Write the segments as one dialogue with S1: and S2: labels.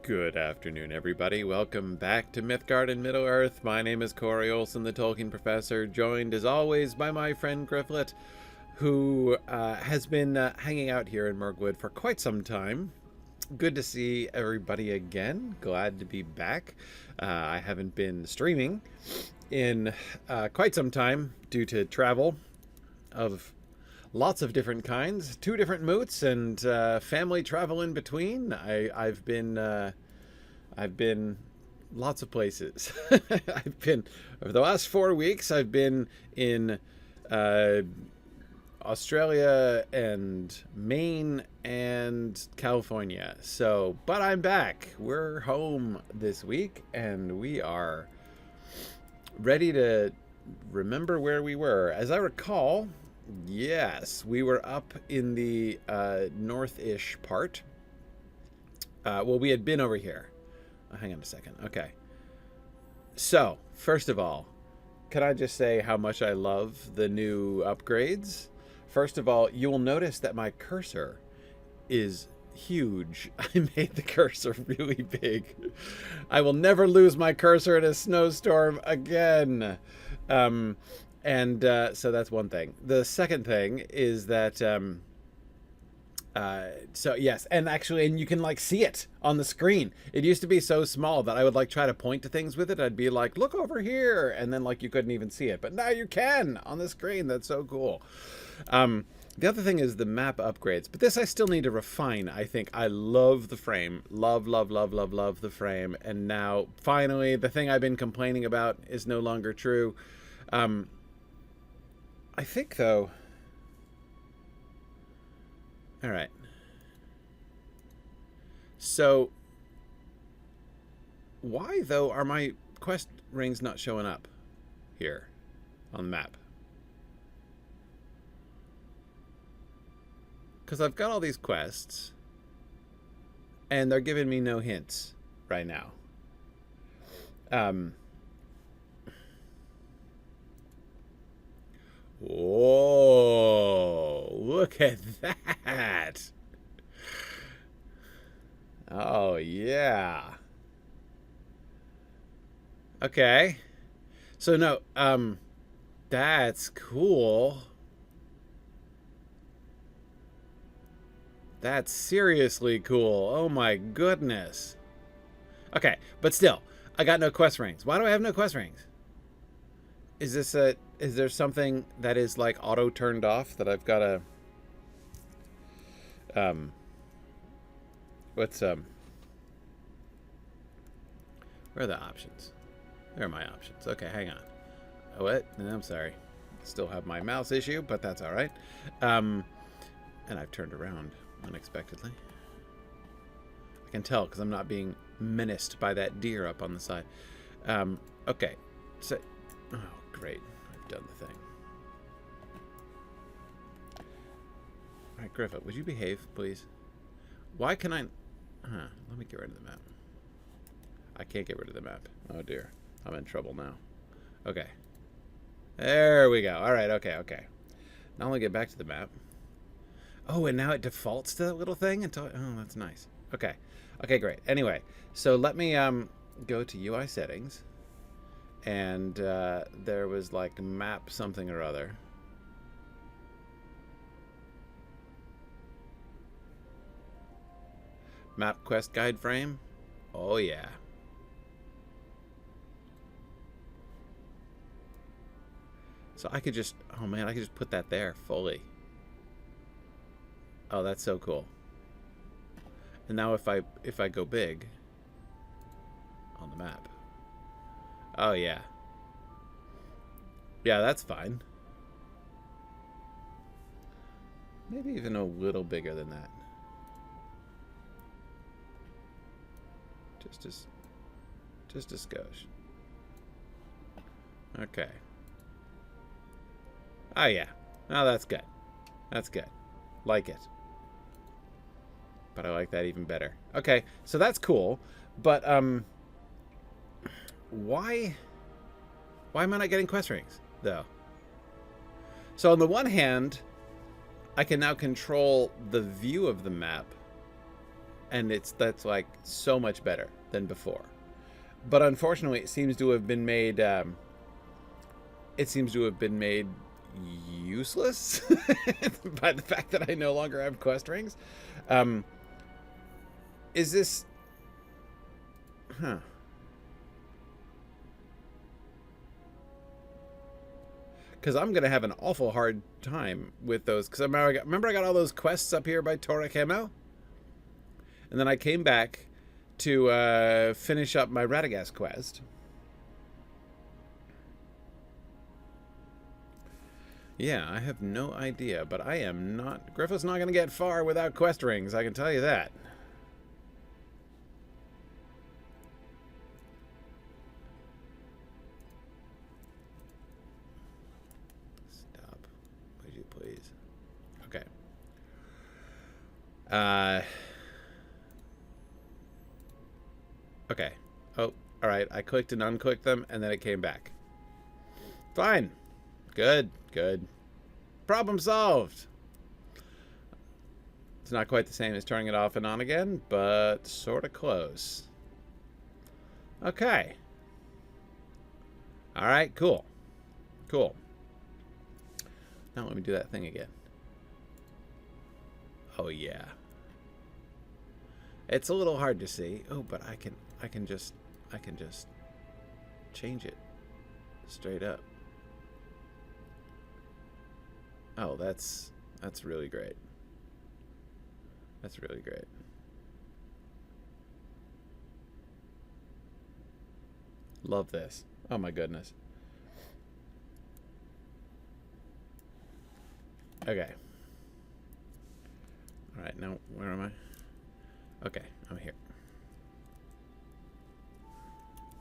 S1: Good afternoon, everybody. Welcome back to Mythgard and Middle-earth. My name is Corey Olson, the Tolkien Professor, joined as always by my friend Gryfflet, who has been hanging out here in Mirkwood for quite some time. Good to see everybody again. Glad to be back. I haven't been streaming in quite some time due to travel of lots of different kinds, 2 different moots, and family travel in between. I've been lots of places. I've been over the last 4 weeks. I've been in Australia and Maine and California. So, but I'm back. We're home this week, and we are ready to remember where we were. As I recall, yes, we were up in the north-ish part. Well, we had been over here. Oh, hang on a second. Okay. So, first of all, can I just say how much I love the new upgrades? First of all, you will notice that my cursor is huge. I made the cursor really big. I will never lose my cursor in a snowstorm again. So that's one thing. The second thing is that, so yes, and you can like see it on the screen. It used to be so small that I would like try to point to things with it. I'd be like, look over here. And then like you couldn't even see it, but now you can on the screen. That's so cool. The other thing is the map upgrades, but this I still need to refine. I think I love the frame, love the frame. And now finally the thing I've been complaining about is no longer true. I think though, all right. So why though are my quest rings not showing up here on the map? Because I've got all these quests and they're giving me no hints right now. Whoa, look at that. Oh, yeah. Okay. So, no, that's cool. That's seriously cool. Oh, my goodness. Okay, but still, I got no quest rings. Why do I have no quest rings? Is there something that is like auto turned off that I've got to where are the options? There are my options. Okay, hang on. Oh, what? I'm sorry. Still have my mouse issue, but that's all right. And I've turned around unexpectedly. I can tell because I'm not being menaced by that deer up on the side. Okay. So, oh, great. I've done the thing. All right, Gryfflet, would you behave, please? Why can I... let me get rid of the map. I can't get rid of the map. Oh, dear. I'm in trouble now. Okay. There we go. All right, okay. Now I'll get back to the map. Oh, and now it defaults to that little thing until... Oh, that's nice. Okay. Okay, great. Anyway, so let me go to UI settings. And there was like map something or other. Map quest guide frame. Oh, yeah. So I could just... Oh, man, I could just put that there fully. Oh, that's so cool. And now if I go big on the map. Oh, yeah. Yeah, that's fine. Maybe even a little bigger than that. Just a skosh. Okay. Oh, yeah. Oh, that's good. That's good. Like it. But I like that even better. Okay, so that's cool. But, why am I not getting quest rings, though? So on the one hand, I can now control the view of the map and that's like so much better than before. But unfortunately, it seems to have been made. It seems to have been made useless by the fact that I no longer have quest rings. Is this? Huh. Because I'm gonna have an awful hard time with those. Because remember I got all those quests up here by Torahemel, and then I came back to finish up my Radagast quest. Yeah, I have no idea, but I am not... Gryfflet's not going to get far without quest rings, I can tell you that. Stop, would you please? Okay. Okay. Oh, alright, I clicked and unclicked them, and then it came back. Fine. Good, good. Problem solved. It's not quite the same as turning it off and on again, but sort of close. Okay. Alright, cool. Cool. Now let me do that thing again. Oh yeah. It's a little hard to see. Oh, but I can just change it straight up. Oh, that's really great. That's really great. Love this. Oh my goodness. Okay. All right, now where am I? Okay, I'm here.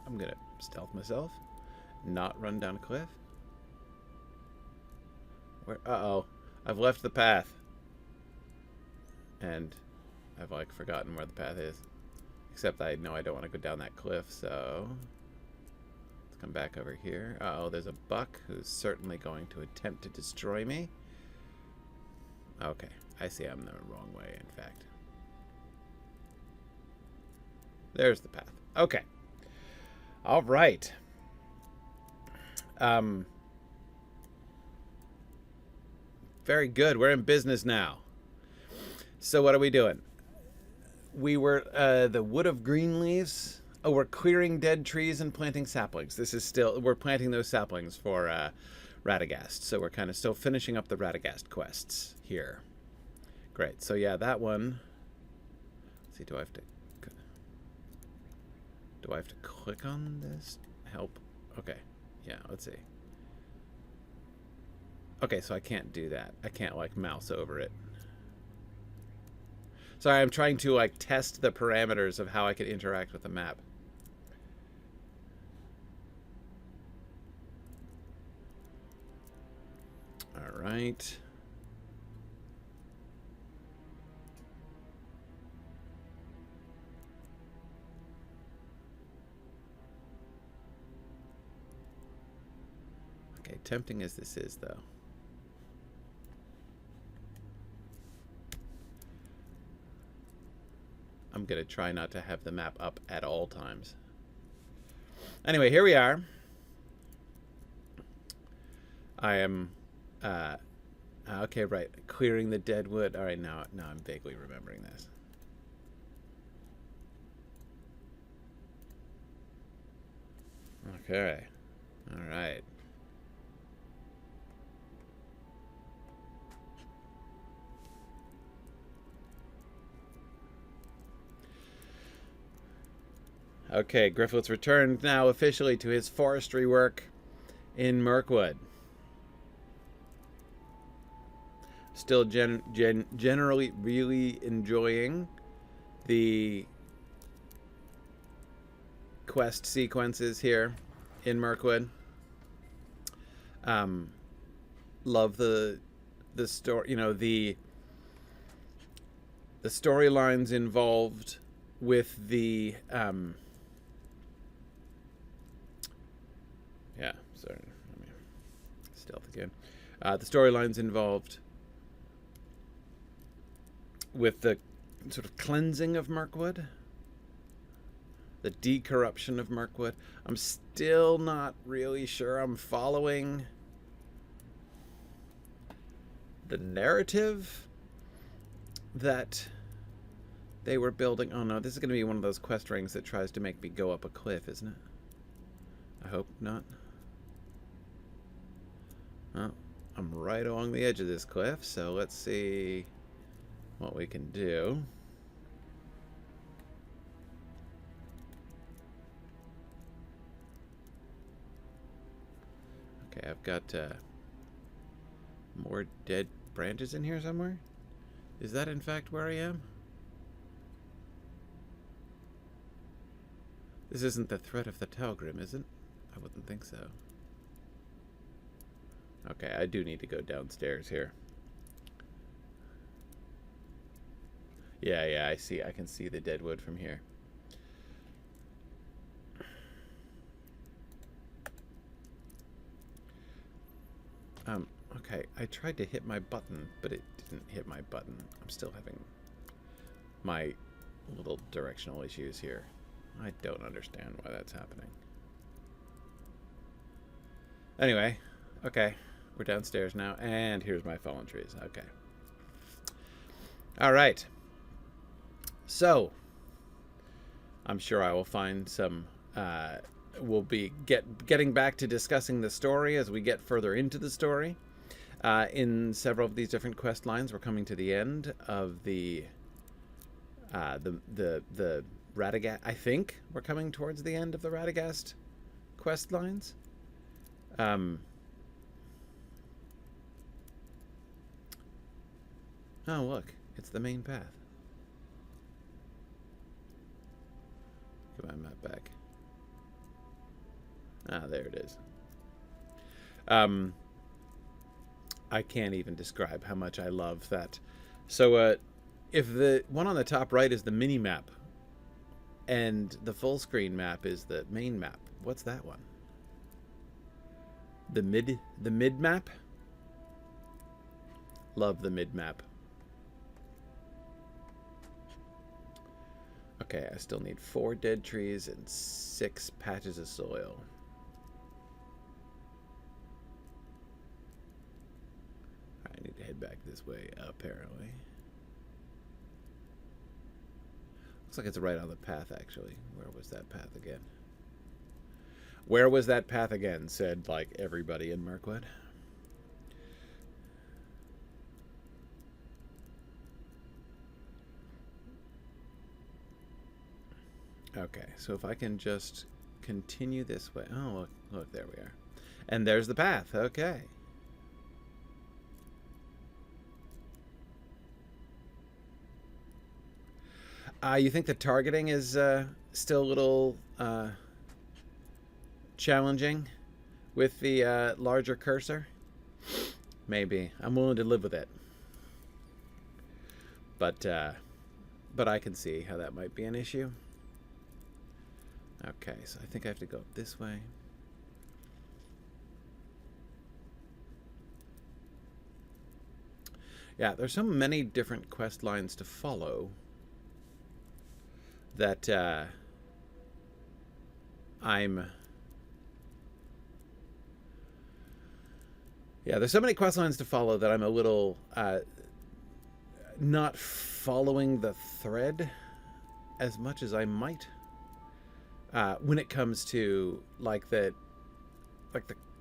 S1: I'm gonna stealth myself, not run down a cliff. Where? Uh-oh. I've left the path. And I've, like, forgotten where the path is. Except I know I don't want to go down that cliff, so... Let's come back over here. Uh-oh, there's a buck who's certainly going to attempt to destroy me. Okay. I see I'm the wrong way, in fact. There's the path. Okay. All right. Very good. We're in business now. So what are we doing? We were the wood of green leaves. Oh, we're clearing dead trees and planting saplings. This is still, we're planting those saplings for Radagast. So we're kind of still finishing up the Radagast quests here. Great. So yeah, that one. Let's see, do I have to click on this? Help. Okay. Yeah, let's see. Okay, so I can't do that. I can't, like, mouse over it. Sorry, I'm trying to, like, test the parameters of how I can interact with the map. All right. Okay, tempting as this is, though. I'm going to try not to have the map up at all times. Anyway, here we are. I am, okay, right. Clearing the dead wood. All right, now I'm vaguely remembering this. Okay. All right. Okay, Gryfflet's returned now officially to his forestry work in Mirkwood. Still generally really enjoying the quest sequences here in Mirkwood. Love the story, you know, the storylines involved with the yeah, sorry, let me stealth again. The storylines involved with the sort of cleansing of Mirkwood, the decorruption of Mirkwood. I'm still not really sure I'm following the narrative that they were building. Oh no, this is going to be one of those quest rings that tries to make me go up a cliff, isn't it? I hope not. Oh, I'm right along the edge of this cliff, so let's see what we can do. Okay, I've got more dead branches in here somewhere. Is that in fact where I am? This isn't the threat of the Talgrim, is it? I wouldn't think so. Okay, I do need to go downstairs here. Yeah, I see. I can see the dead wood from here. Okay, I tried to hit my button, but it didn't hit my button. I'm still having my little directional issues here. I don't understand why that's happening. Anyway, okay, we're downstairs now, and here's my fallen trees. Okay. All right. So, I'm sure I will find some... we'll be getting back to discussing the story as we get further into the story. In several of these different quest lines, we're coming to the end of the Radagast. I think we're coming towards the end of the Radagast quest lines. Oh, look, it's the main path. Get my map back. Ah, there it is. I can't even describe how much I love that. So, if the one on the top right is the mini map, and the full screen map is the main map, what's that one? The mid map? Love the mid map. Okay, I still need 4 dead trees and 6 patches of soil. I need to head back this way, apparently. Looks like it's right on the path, actually. Where was that path again? Where was that path again? Said, like, everybody in Mirkwood. Okay, so if I can just continue this way. Oh, look, there we are. And there's the path. Okay. You think the targeting is still a little challenging with the larger cursor? Maybe. I'm willing to live with it. But I can see how that might be an issue. Okay, so I think I have to go up this way. Yeah, there's so many different quest lines to follow that there's so many quest lines to follow that I'm a little not following the thread as much as I might when it comes to the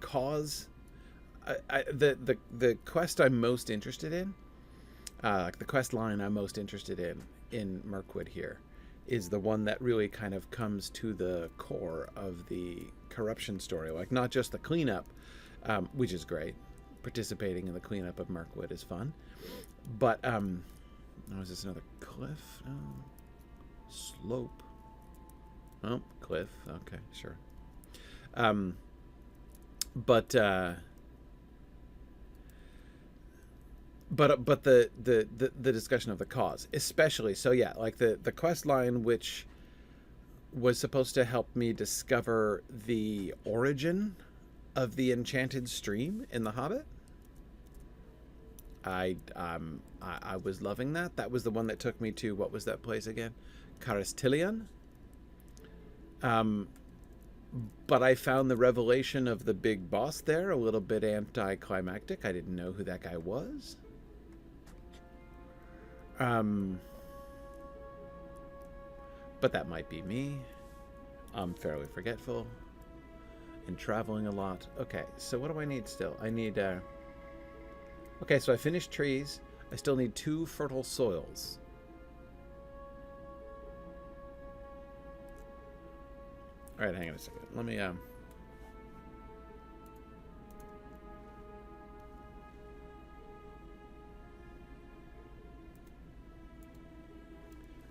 S1: cause. The quest I'm most interested in, the quest line I'm most interested in Mirkwood here, is the one that really kind of comes to the core of the corruption story. Like, not just the cleanup, which is great. Participating in the cleanup of Mirkwood is fun. But, oh, is this another cliff? Oh, slope. Oh, cliff. Okay, sure. But the discussion of the cause, especially, so yeah, like the quest line which was supposed to help me discover the origin of the enchanted stream in The Hobbit. I was loving that. That was the one that took me to, what was that place again? Caristilion. But I found the revelation of the big boss there a little bit anticlimactic. I didn't know who that guy was. But that might be me. I'm fairly forgetful and traveling a lot. Okay, so what do I need still? I need... Okay, so I finished trees. I still need 2 fertile soils. All right, hang on a second. Let me...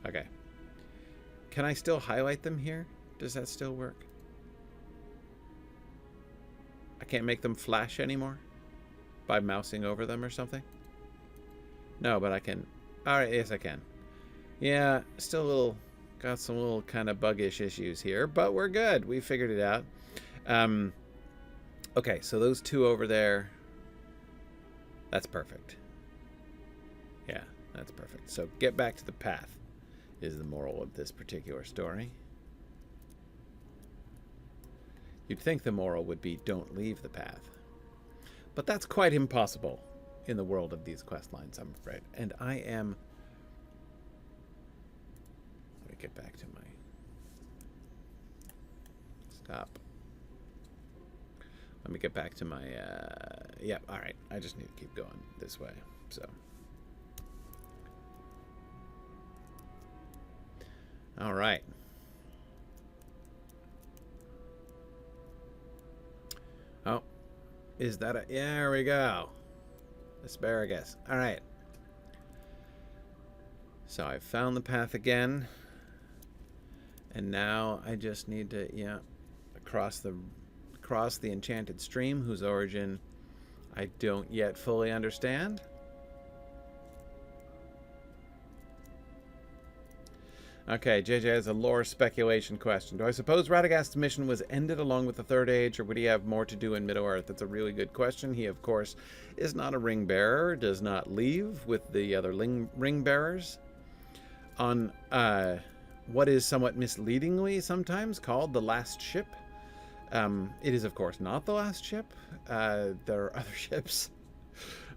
S1: Okay. Can I still highlight them here? Does that still work? I can't make them flash anymore by mousing over them or something? No, but I can... Alright, yes I can. Yeah, still a little... Got some little kind of buggish issues here, but we're good. We figured it out. Okay, so those 2 over there... That's perfect. Yeah, that's perfect. So get back to the path is the moral of this particular story. You'd think the moral would be don't leave the path. But that's quite impossible in the world of these quest lines, I'm afraid. And I am... Let me get back to my... Stop. Let me get back to my... Yeah, alright. I just need to keep going this way, so... Alright. Oh. Is that a... Yeah, there we go. Asparagus. Alright. So I found the path again. And now I just need to, yeah, cross the enchanted stream, whose origin I don't yet fully understand. Okay, JJ has a lore speculation question. Do I suppose Radagast's mission was ended along with the Third Age, or would he have more to do in Middle-earth? That's a really good question. He, of course, is not a ring-bearer, does not leave with the other ring-bearers on what is somewhat misleadingly sometimes called the last ship. It is, of course, not the last ship. There are other ships.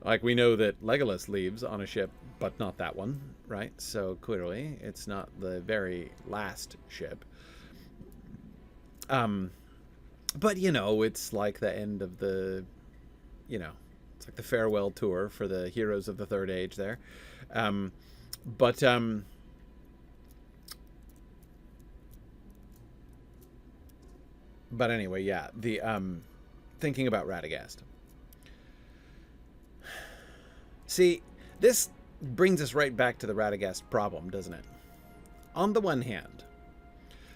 S1: Like, we know that Legolas leaves on a ship, but not that one, right? So clearly it's not the very last ship. But, you know, it's like the end of the, you know, it's like the farewell tour for the heroes of the Third Age there. But anyway, yeah, the thinking about Radagast. See, this brings us right back to the Radagast problem, doesn't it? On the one hand,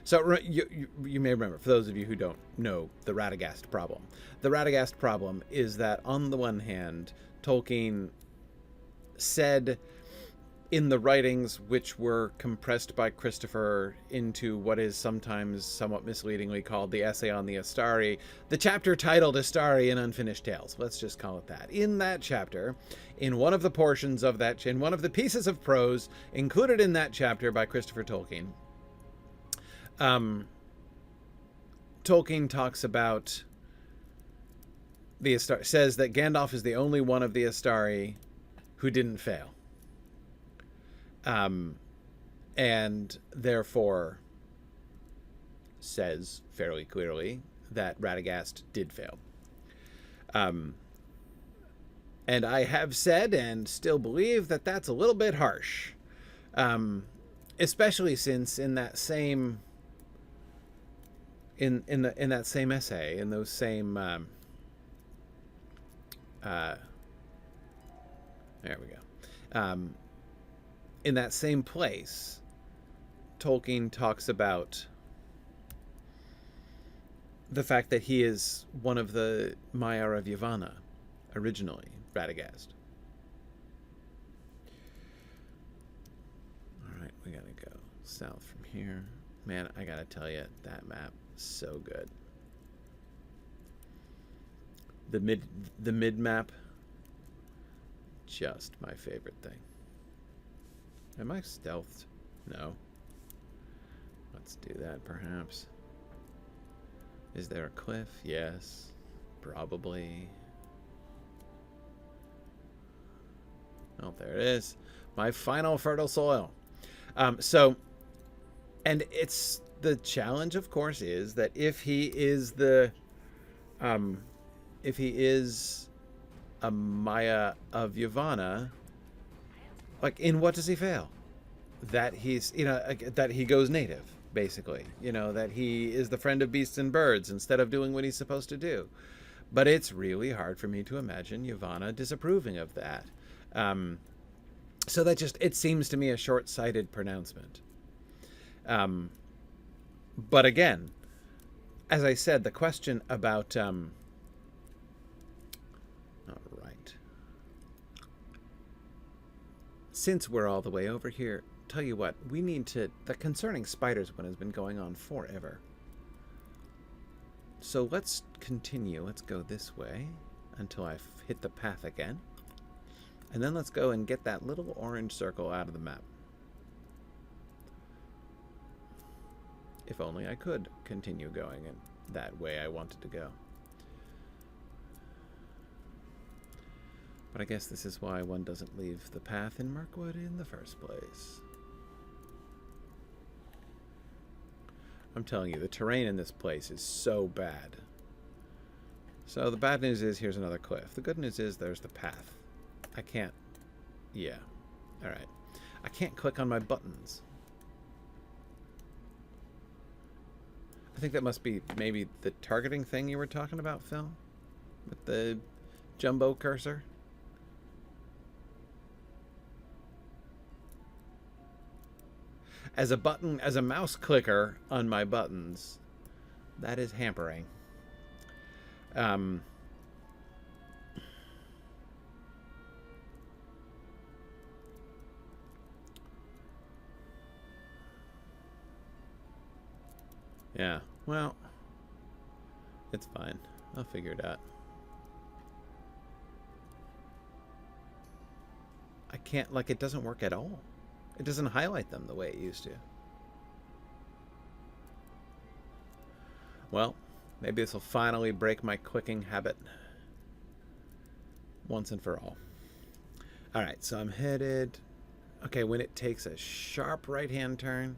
S1: so you may remember, for those of you who don't know the Radagast problem, the Radagast problem is that on the one hand, Tolkien said in the writings, which were compressed by Christopher into what is sometimes somewhat misleadingly called the Essay on the Istari, the chapter titled Istari and Unfinished Tales. Let's just call it that. In that chapter, in one of the portions of that, in one of the pieces of prose included in that chapter by Christopher Tolkien, Tolkien talks about the Istari, says that Gandalf is the only one of the Istari who didn't fail. And therefore says fairly clearly that Radagast did fail. And I have said and still believe that that's a little bit harsh. Especially since in that same in that same essay, in those same there we go. In that same place, Tolkien talks about the fact that he is one of the Maiar of Yavanna, originally, Radagast. Alright, we gotta go south from here. Man, I gotta tell you, that map is so good. The mid map, just my favorite thing. Am I stealthed? No. Let's do that, perhaps. Is there a cliff? Yes. Probably. Oh, there it is. My final fertile soil. And it's the challenge, of course, is that if he is a Maya of Yavanna, like, in what does he fail? That he's, that he goes native, basically. That he is the friend of beasts and birds instead of doing what he's supposed to do. But it's really hard for me to imagine Yavanna disapproving of that. So that it seems to me a short-sighted pronouncement. But again, as I said, the question about, all right. Since we're all the way over here, tell you what, we need to, the concerning spiders one has been going on forever. So let's continue. Let's go this way until I hit the path again. And then let's go and get that little orange circle out of the map. If only I could continue going in that way I wanted to go. But I guess this is why one doesn't leave the path in Mirkwood in the first place. I'm telling you, the terrain in this place is so bad. So the bad news is here's another cliff. The good news is there's the path. I can't... Yeah. Alright. I can't click on my buttons. I think that must be maybe the targeting thing you were talking about, Phil? With the jumbo cursor? As a mouse clicker on my buttons, that is hampering. Yeah, well, it's fine. I'll figure it out. I can't, like, it doesn't work at all. It doesn't highlight them the way it used to. Well, maybe this will finally break my clicking habit once and for all. Alright, so I'm headed... Okay, when it takes a sharp right-hand turn...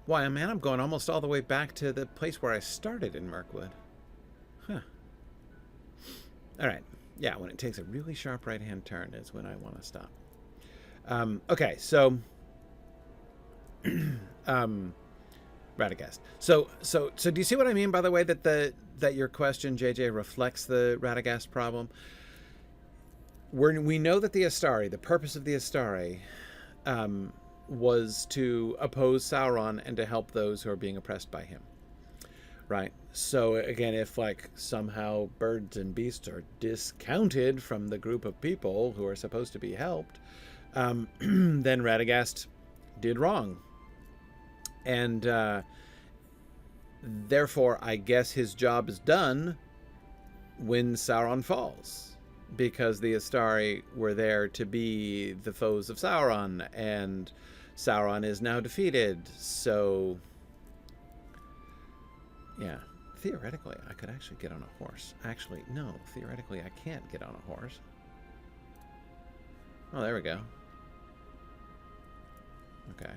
S1: Why, man, I'm going almost all the way back to the place where I started in Mirkwood. Huh. Alright. Yeah, when it takes a really sharp right-hand turn is when I want to stop. Okay, so... Radagast. So do you see what I mean, by the way, that your question, JJ, reflects the Radagast problem? We know that the Istari, the purpose of the Istari... was to oppose Sauron and to help those who are being oppressed by him. Right? So, again, if, like, somehow birds and beasts are discounted from the group of people who are supposed to be helped, then Radagast did wrong. And, therefore, I guess his job is done when Sauron falls. Because the Istari were there to be the foes of Sauron, and Sauron is now defeated, so... Yeah, theoretically, I could actually get on a horse. Actually, no, theoretically, I can't get on a horse. Oh, there we go. Okay.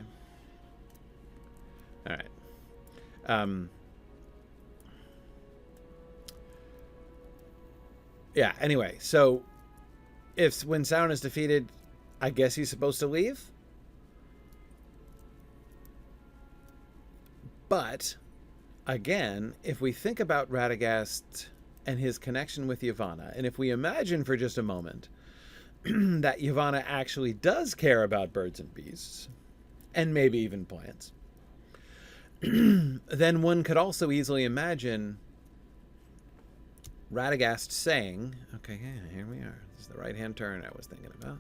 S1: Alright. Yeah, anyway, so when Sauron is defeated, I guess he's supposed to leave? But, again, if we think about Radagast and his connection with Yavanna, and if we imagine for just a moment that Yavanna actually does care about birds and beasts, and maybe even plants, then one could also easily imagine Radagast saying, okay, yeah, here we are. This is the right-hand turn I was thinking about.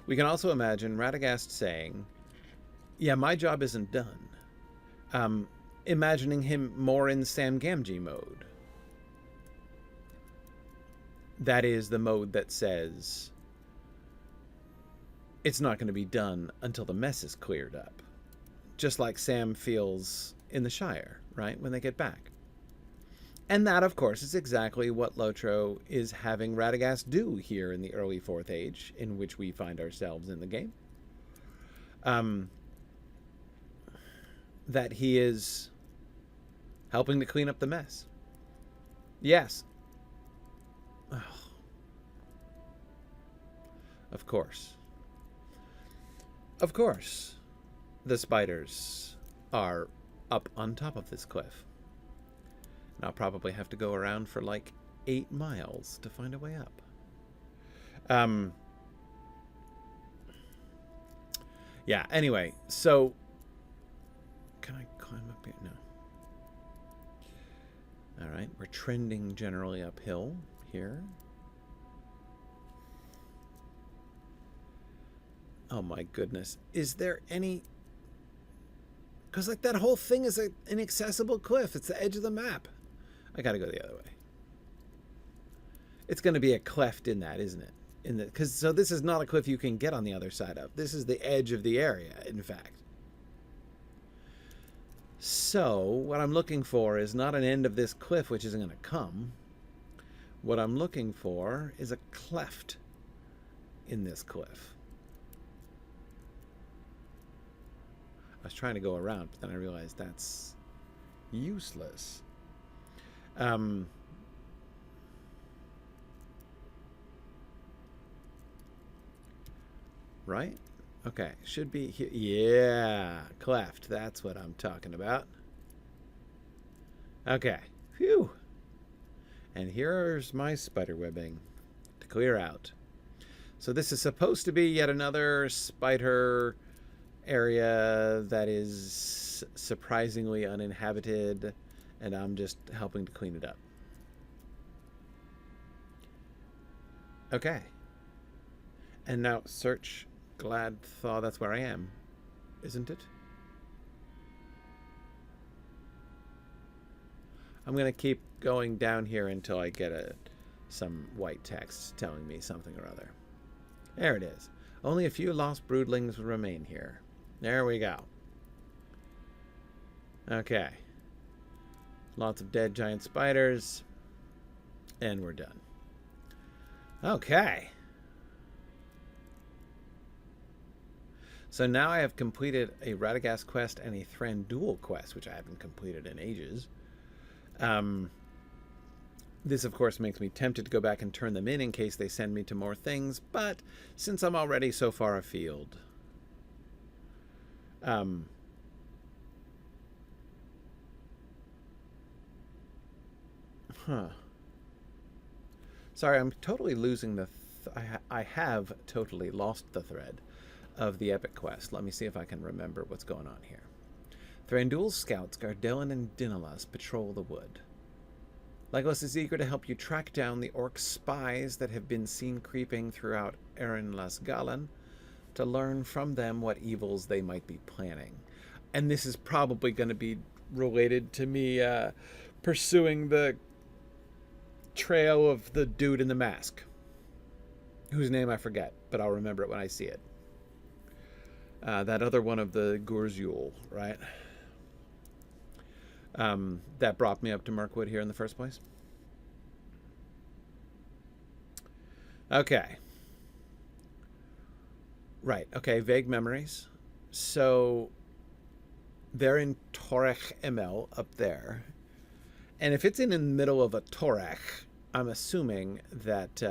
S1: We can also imagine Radagast saying, yeah, my job isn't done. Imagining him more in Sam Gamgee mode. that is the mode that says it's not going to be done until the mess is cleared up. Just like Sam feels in the Shire, right, when they get back. And that, of course, is exactly what Lotro is having Radagast do here in the early 4th Age, in which we find ourselves in the game. That he is helping to clean up the mess. Yes. Oh. Of course. Of course, the spiders are up on top of this cliff. And I'll probably have to go around for like 8 miles to find a way up. Yeah, anyway, so can I climb up here? No. All right, we're trending generally uphill here. Oh my goodness. Is there any... Because like that whole thing is an inaccessible cliff. It's the edge of the map. I gotta go the other way. It's going to be a cleft in that, isn't it? So this is not a cliff you can get on the other side of. This is the edge of the area, in fact. So what I'm looking for is not an end of this cliff, which isn't going to come. What I'm looking for is a cleft in this cliff. I was trying to go around, but then I realized that's useless. Right? Okay, should be here. Yeah, cleft. That's what I'm talking about. Okay. Phew. And here's my spider webbing to clear out. So this is supposed to be yet another spider area that is surprisingly uninhabited, and I'm just helping to clean it up. Okay. And now search Gladthaw, that's where I am, isn't it? I'm going to keep going down here until I get some white text telling me something or other. There it is. Only a few lost broodlings remain here. There we go. Okay. Lots of dead giant spiders. And we're done. Okay. So now I have completed a Radagast quest and a Thranduil quest, which I haven't completed in ages. This, of course, makes me tempted to go back and turn them in case they send me to more things, but since I'm already so far afield... Sorry, I'm totally losing the... I have totally lost the thread of the epic quest. Let me see if I can remember what's going on here. Thranduil's scouts, Gardelin and Dinalas, patrol the wood. Legolas is eager to help you track down the orc spies that have been seen creeping throughout Erin Las Galan to learn from them what evils they might be planning. And this is probably going to be related to me pursuing the trail of the dude in the mask, whose name I forget, but I'll remember it when I see it. That other one of the Gurzul, right? That brought me up to Mirkwood here in the first place. Okay. Right, okay, vague memories. So, they're in Iphantemel up there. And if it's in the middle of a Torach, I'm assuming that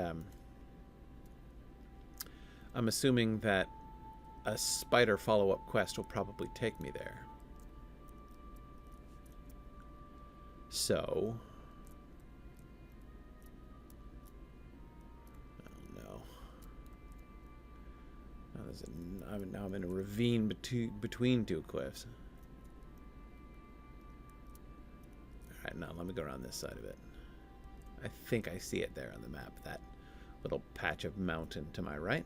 S1: a spider follow-up quest will probably take me there. So... oh no. Now I'm in a ravine between two cliffs. Alright, now let me go around this side of it. I think I see it there on the map, that little patch of mountain to my right.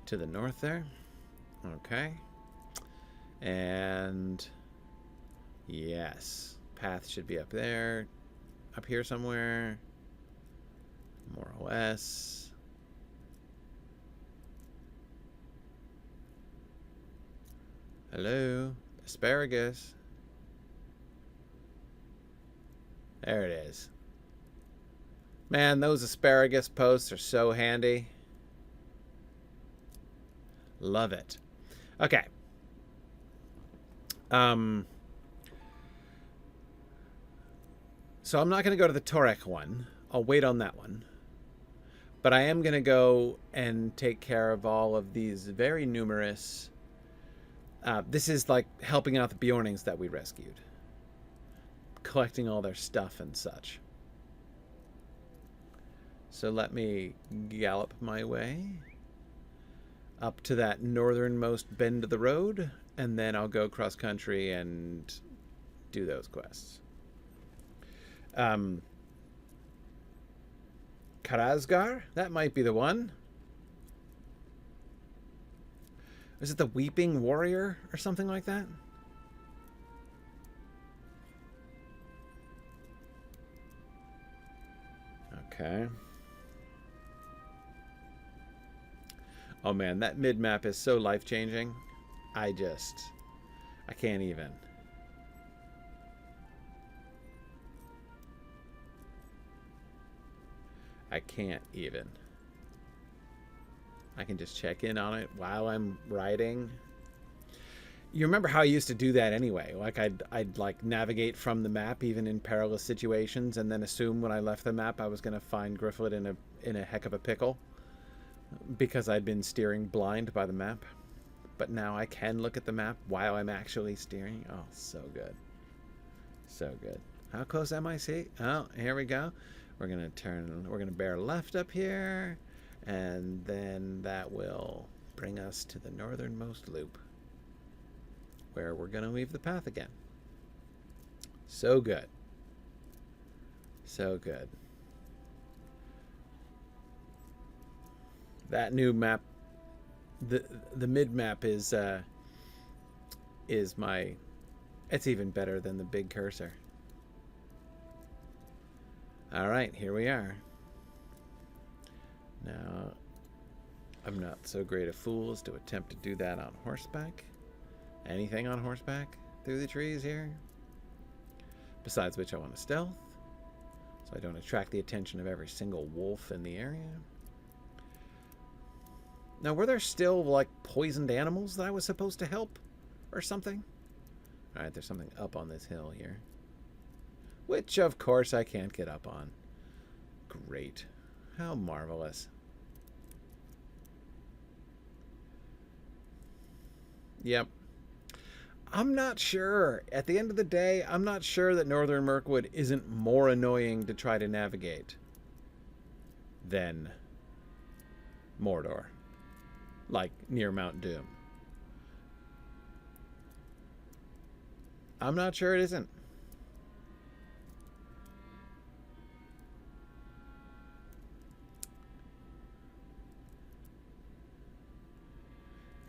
S1: To the north there. Okay. And yes, path should be up there, up here somewhere. More OS. Hello? Asparagus. There it is. Man, those asparagus posts are so handy. Love it. Okay. So I'm not going to go to the Torek one. I'll wait on that one. But I am going to go and take care of all of these very numerous... this is like helping out the Bjornings that we rescued. Collecting all their stuff and such. So let me gallop my way up to that northernmost bend of the road, and then I'll go cross country and do those quests. Karazgar? That might be the one. Is it the Weeping Warrior or something like that? Okay. Oh man, that mid-map is so life-changing. I can't even. I can't even. I can just check in on it while I'm riding. You remember how I used to do that anyway? Like I'd like navigate from the map even in perilous situations, and then assume when I left the map I was going to find Gryfflet in a heck of a pickle because I'd been steering blind by the map. But now I can look at the map while I'm actually steering. Oh, so good. So good. How close am I? See? Oh, here we go. We're going to bear left up here, and then that will bring us to the northernmost loop, where we're going to leave the path again. So good. So good. That new map, the mid map is my, it's even better than the big cursor. All right, here we are. Now, I'm not so great a fool as to attempt to do that on horseback. Anything on horseback through the trees here. Besides which I want to stealth, so I don't attract the attention of every single wolf in the area. Now, were there still, like, poisoned animals that I was supposed to help? Or something? Alright, there's something up on this hill here. Which, of course, I can't get up on. Great. How marvelous. Yep. I'm not sure. At the end of the day, I'm not sure that Northern Mirkwood isn't more annoying to try to navigate than Mordor. Like, near Mount Doom. I'm not sure it isn't.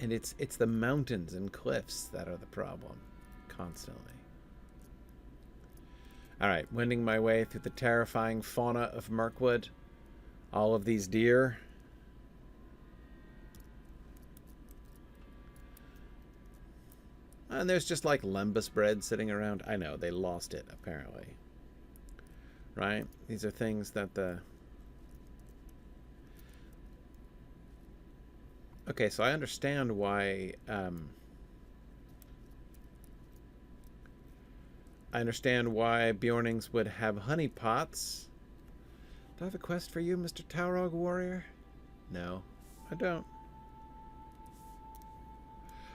S1: And it's the mountains and cliffs that are the problem, constantly. All right, wending my way through the terrifying fauna of Mirkwood. All of these deer. And there's just like lembas bread sitting around. I know, they lost it, apparently. Right? These are things that the... Okay, so I understand why... I understand why Bjornings would have honey pots. Do I have a quest for you, Mr. Tarog Warrior? No, I don't.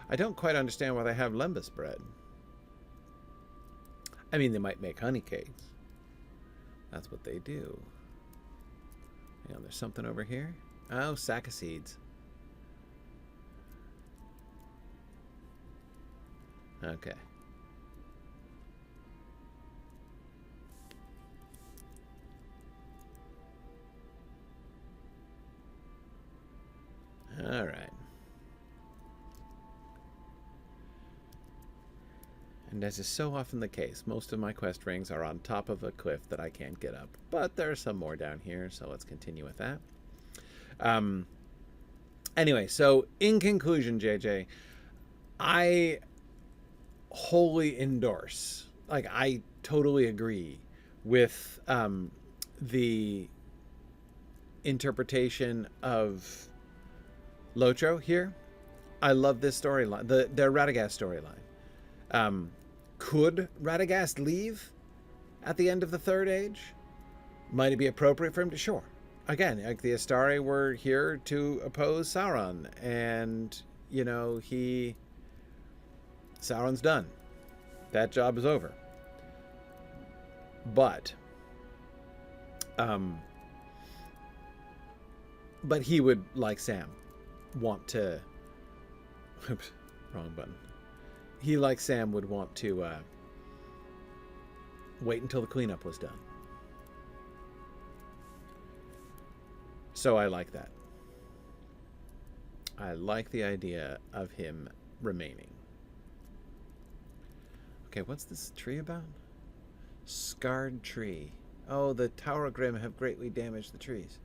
S1: I don't quite understand why they have lembas bread. I mean, they might make honey cakes. That's what they do. Hang on, there's something over here. Oh, sack of seeds. Okay. All right. And as is so often the case, most of my quest rings are on top of a cliff that I can't get up. But there are some more down here, so let's continue with that. Anyway, so in conclusion, JJ, I wholly endorse, like, I totally agree with the interpretation of Lotro here. I love this storyline, their Radagast storyline. Could Radagast leave at the end of the Third Age? Might it be appropriate for him to? Sure. Again, like, the Istari were here to oppose Sauron, and, you know, Sauron's done. That job is over. But he would, like Sam, want to... Oops, wrong button. He, like Sam, would want to wait until the cleanup was done. So I like that. I like the idea of him remaining. Okay, what's this tree about? Scarred tree. Oh, the Tower of Grim have greatly damaged the trees.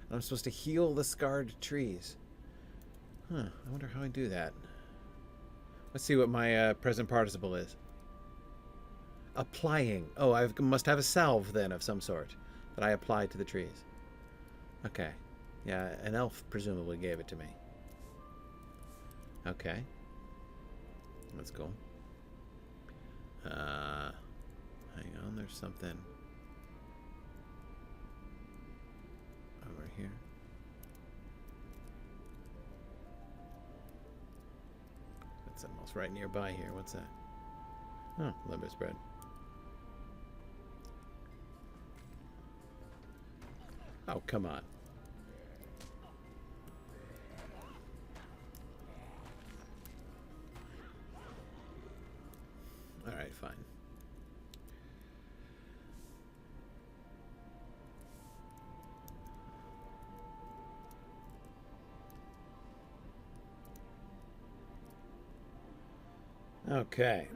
S1: And I'm supposed to heal the scarred trees. Huh, I wonder how I do that. Let's see what my present participle is. Applying. Oh, I must have a salve then of some sort that I apply to the trees. Okay. Yeah, an elf presumably gave it to me. Okay. That's cool. Hang on, there's something over here. That's almost right nearby here. What's that? Oh, limbus bread. Oh, come on. All right, fine. Okay.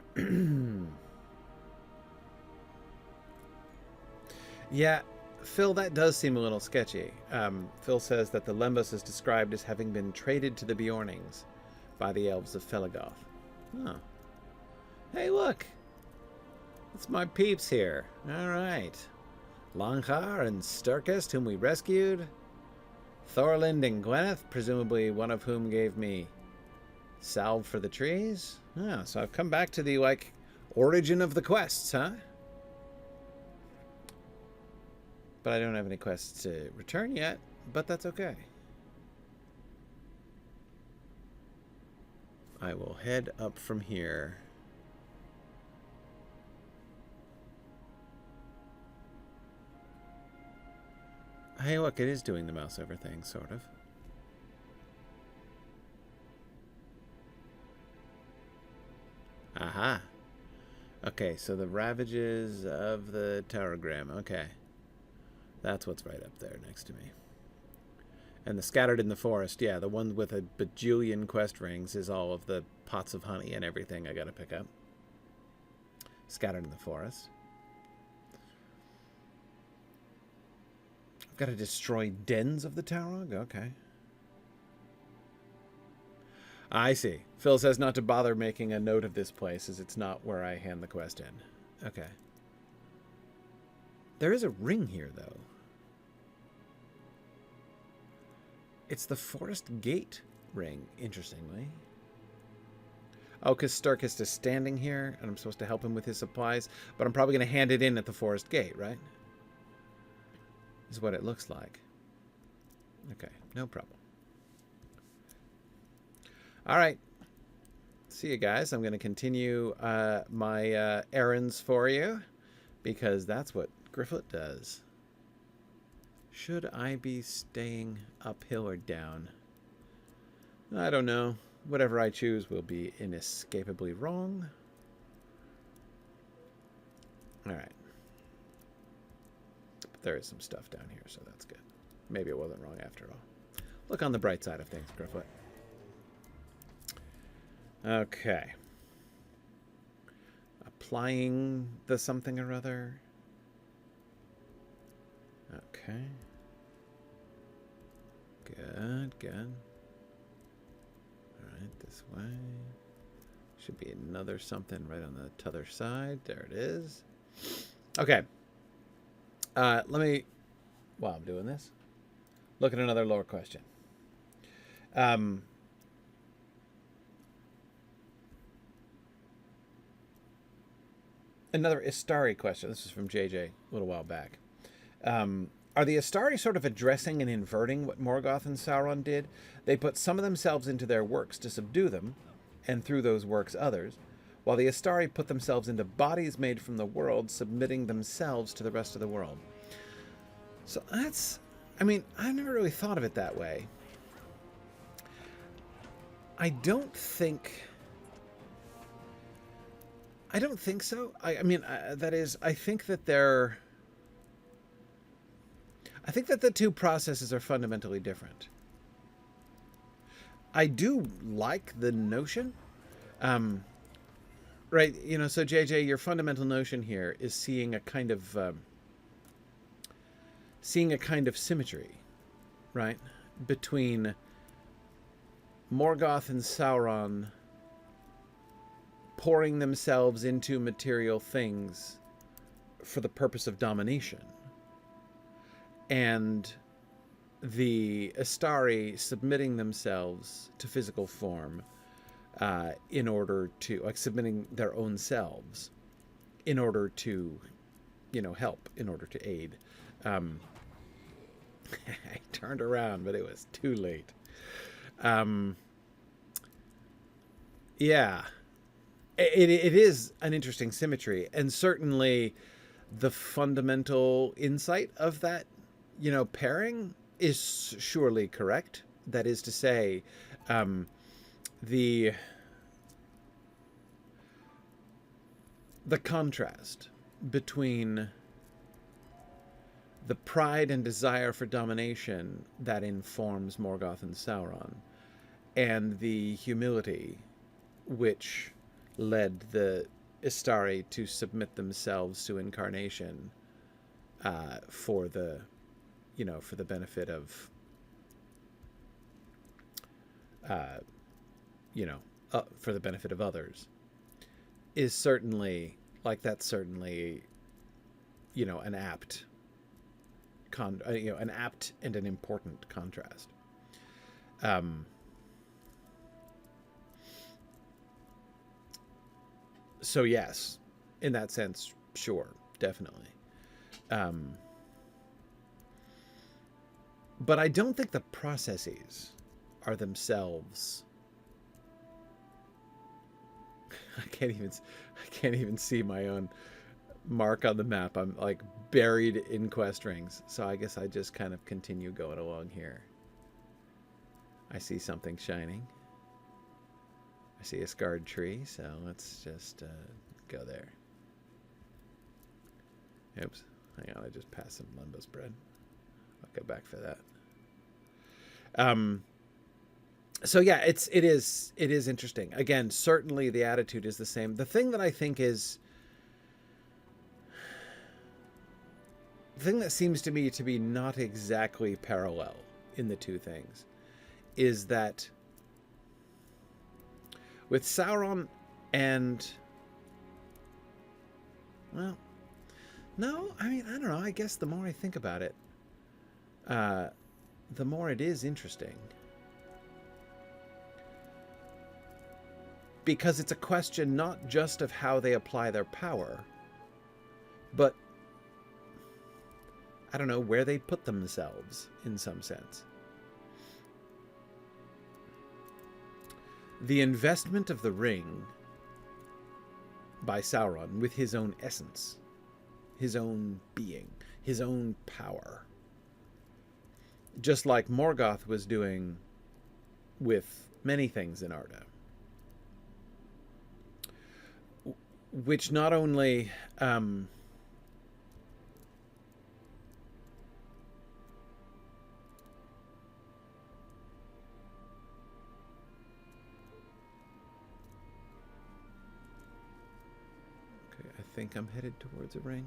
S1: Yeah, Phil, that does seem a little sketchy. Phil says that the Lembas is described as having been traded to the Beornings by the elves of Felegoth. Huh. Hey, look! It's my peeps here. All right. Longhar and Sturkest, whom we rescued. Thorlind and Gwyneth, presumably one of whom gave me salve for the trees. Ah, so I've come back to the, like, origin of the quests, huh? But I don't have any quests to return yet, but that's okay. I will head up from here. Hey, look, it is doing the mouse over thing, sort of. Aha. Okay, so the ravages of the Taragram. Okay. That's what's right up there next to me. And the scattered in the forest, yeah, the one with a bajillion quest rings is all of the pots of honey and everything I gotta pick up. Scattered in the forest. I've got to destroy dens of the Tarog? Okay. I see. Phil says not to bother making a note of this place, as it's not where I hand the quest in. Okay. There is a ring here, though. It's the Forest Gate ring, interestingly. Oh, because Sturkest is standing here, and I'm supposed to help him with his supplies, but I'm probably going to hand it in at the Forest Gate, right? Is what it looks like. Okay, no problem. All right. See you guys. I'm going to continue my errands for you, because that's what Gryfflet does. Should I be staying uphill or down? I don't know. Whatever I choose will be inescapably wrong. All right. But there is some stuff down here, so that's good. Maybe it wasn't wrong after all. Look on the bright side of things, Gryfflet. Okay. applying the something or other. Okay. Good, good. All right, this way. Should be another something right on the t'other side. There it is. Okay. Let me, while I'm doing this, look at another lore question. Another Istari question. This is from JJ a little while back. Are the Istari sort of addressing and inverting what Morgoth and Sauron did? They put some of themselves into their works to subdue them, and through those works others, while the Istari put themselves into bodies made from the world, submitting themselves to the rest of the world. So that's, I mean, I never really thought of it that way. I don't think so. I mean, that is, I think that the two processes are fundamentally different. I do like the notion, right? You know, so JJ, your fundamental notion here is seeing a kind of symmetry, right, between Morgoth and Sauron pouring themselves into material things for the purpose of domination, and the Istari submitting themselves to physical form in order to, like, submitting their own selves in order to, you know, help, in order to aid. I turned around, but it was too late. Yeah. It is an interesting symmetry, and certainly the fundamental insight of that, you know, pairing is surely correct. That is to say, the contrast between the pride and desire for domination that informs Morgoth and Sauron, and the humility which led the Istari to submit themselves to incarnation for the, you know, for the benefit of, you know, for the benefit of others, is certainly, like, that's certainly, you know, an apt an apt and an important contrast. So yes, in that sense, sure, definitely. But I don't think the processes are themselves. I can't even see my own mark on the map. I'm like buried in quest rings. So I guess I just kind of continue going along here. I see something shining. I see a scarred tree, so let's just go there. Oops. Hang on, I just passed some Limbo spread. I'll go back for that. So yeah, it is interesting. Again, certainly the attitude is the same. The thing that I think is, the thing that seems to me to be not exactly parallel in the two things is that with Sauron and, well, no, I mean, I don't know. I guess the more I think about it, the more it is interesting. Because it's a question not just of how they apply their power, but, I don't know, where they put themselves in some sense. The investment of the ring by Sauron with his own essence, his own being, his own power. Just like Morgoth was doing with many things in Arda. Which not only think I'm headed towards a ring.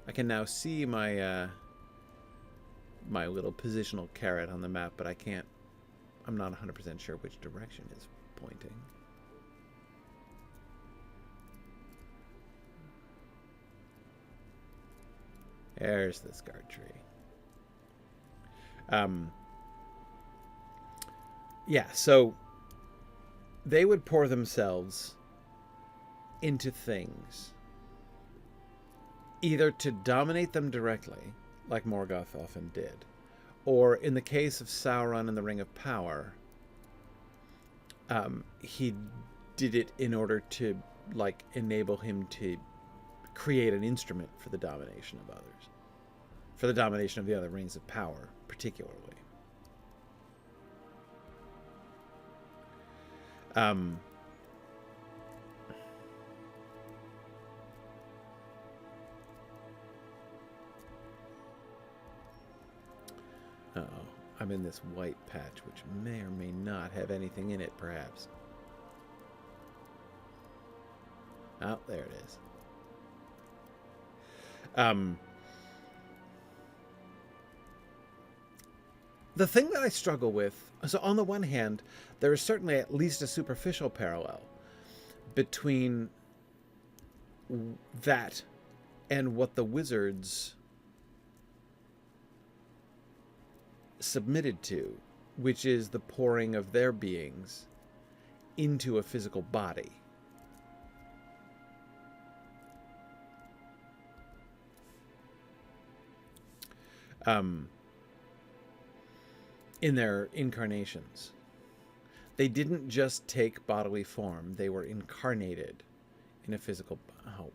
S1: I can now see my my little positional caret on the map, but I'm not 100% sure which direction is pointing. There's the scar tree. Yeah, so they would pour themselves into things either to dominate them directly, like Morgoth often did, or in the case of Sauron and the Ring of Power, he did it in order to, like, enable him to create an instrument for the domination of others, for the domination of the other rings of power, particularly. Uh-oh. I'm in this white patch, which may or may not have anything in it, perhaps. Oh, there it is. The thing that I struggle with, so on the one hand, there is certainly at least a superficial parallel between that and what the wizards submitted to, which is the pouring of their beings into a physical body. In their incarnations. They didn't just take bodily form, they were incarnated in a physical... Oh.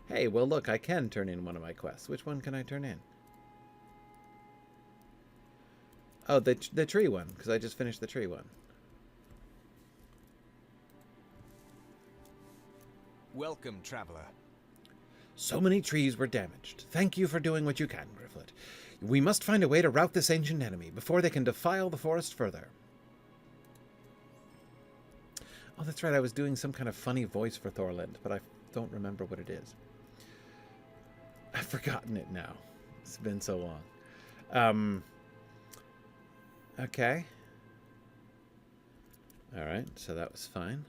S1: Hey, well look, I can turn in one of my quests. Which one can I turn in? Oh, the tree one, because I just finished the tree one.
S2: Welcome, traveler.
S1: So many trees were damaged. Thank you for doing what you can, Gryfflet. We must find a way to rout this ancient enemy before they can defile the forest further. Oh, that's right. I was doing some kind of funny voice for Thorlind, but I don't remember what it is. I've forgotten it now. It's been so long. Okay. All right, so that was fine.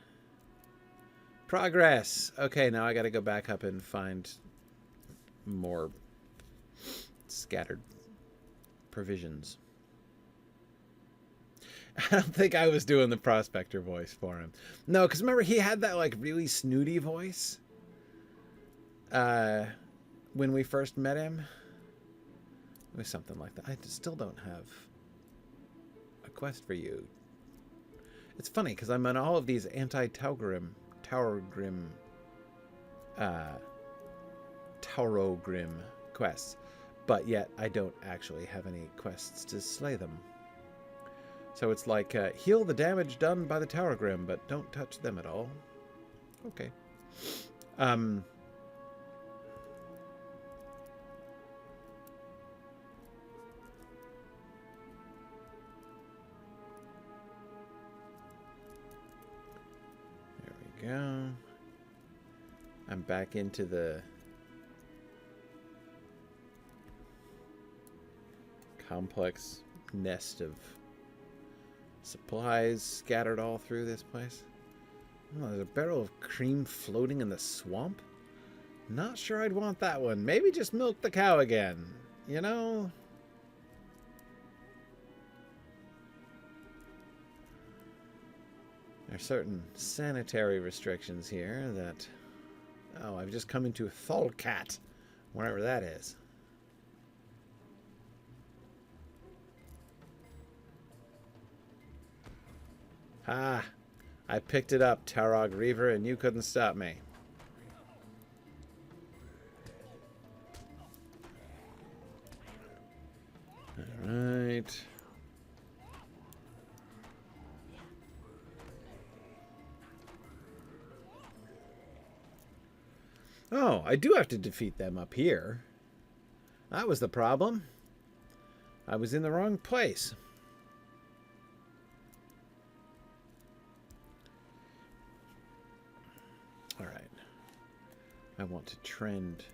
S1: Progress. Okay, now I got to go back up and find more scattered provisions. I don't think I was doing the prospector voice for him. No, because remember he had that like really snooty voice when we first met him. It was something like that. I still don't have a quest for you. It's funny because I'm on all of these anti-Taurogrim quests, but yet I don't actually have any quests to slay them. So it's like, heal the damage done by the Taurogrim, but don't touch them at all. Okay. There we go. I'm back into the complex nest of supplies scattered all through this place. Oh, there's a barrel of cream floating in the swamp. Not sure I'd want that one. Maybe just milk the cow again, you know? There are certain sanitary restrictions here that... Oh, I've just come into Tholcat, wherever that is. Ah, I picked it up, Tarog Reaver, and you couldn't stop me. All right. Oh, I do have to defeat them up here. That was the problem. I was in the wrong place. I want to trend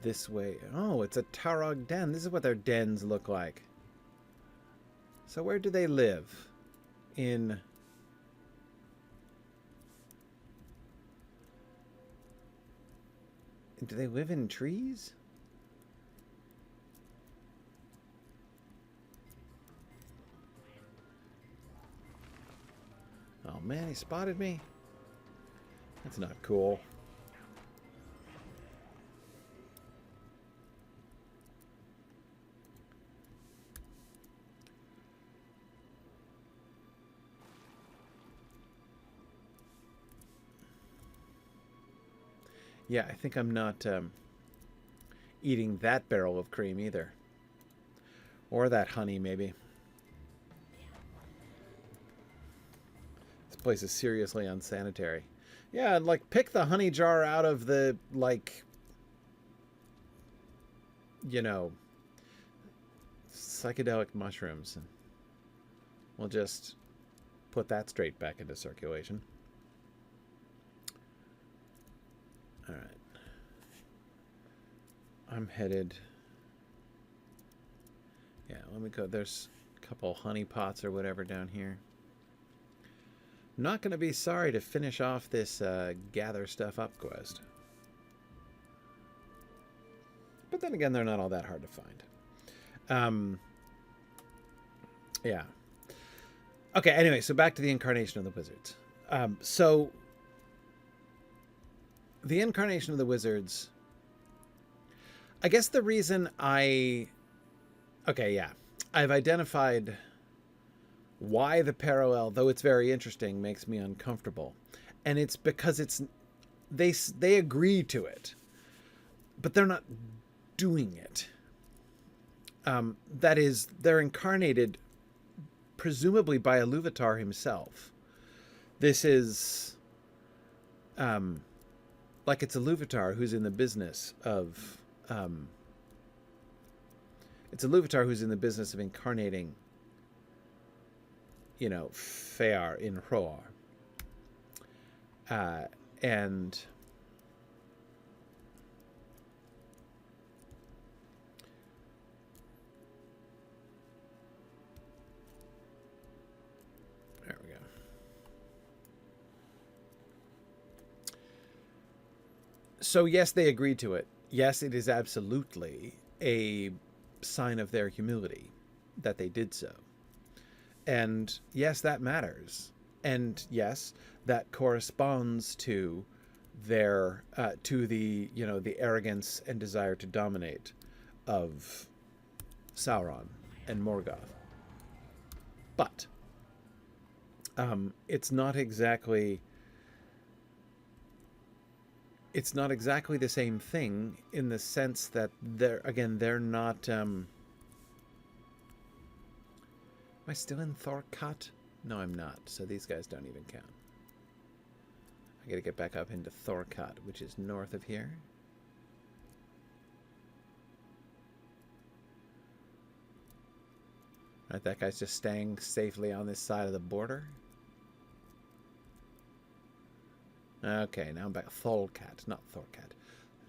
S1: this way. Oh, it's a Tarog den. This is what their dens look like. So where do they live? In... Do they live in trees? Oh man, he spotted me. That's not cool. Yeah, I think I'm not eating that barrel of cream either. Or that honey, maybe. This place is seriously unsanitary. Yeah, like, pick the honey jar out of the, like, you know, psychedelic mushrooms. And we'll just put that straight back into circulation. All right. I'm headed... Yeah, let me go. There's a couple honey pots or whatever down here. I'm not going to be sorry to finish off this gather stuff up quest. But then again, they're not all that hard to find. Yeah. Okay, anyway, so back to the incarnation of the wizards. So... The incarnation of the wizards, I guess the reason okay, yeah, I've identified why the parallel, though it's very interesting, makes me uncomfortable. And it's because they agree to it, but they're not doing it. That is, they're incarnated presumably by Iluvatar himself. This is... like it's Iluvatar who's in the business of... it's Iluvatar who's in the business of incarnating, you know, Fear in Hroar. And... There we go. So yes, they agreed to it. Yes, it is absolutely a sign of their humility that they did so. And yes, that matters. And yes, that corresponds to their to the, you know, the arrogance and desire to dominate of Sauron and Morgoth. But it's not exactly the same thing, in the sense that they're not... Am I still in Thorcat? No, I'm not. So these guys don't even count. I gotta get back up into Thorcat, which is north of here. Alright, that guy's just staying safely on this side of the border. Okay, now I'm back at Tholcat, not Thorcat.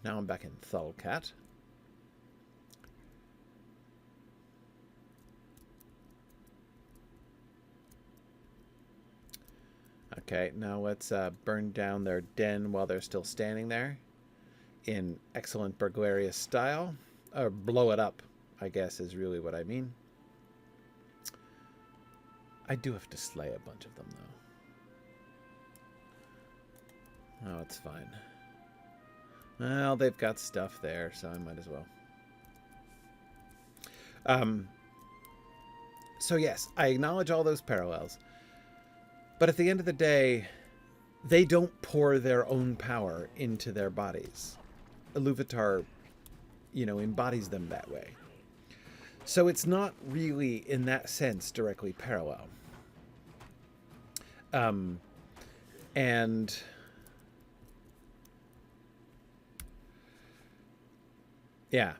S1: Now I'm back in Tholcat. Okay, now let's burn down their den while they're still standing there in excellent burglarious style. Or blow it up, I guess, is really what I mean. I do have to slay a bunch of them, though. Oh, it's fine. Well, they've got stuff there, so I might as well. So yes, I acknowledge all those parallels. But at the end of the day, they don't pour their own power into their bodies. Iluvatar, you know, embodies them that way. So it's not really, in that sense, directly parallel. And... yeah.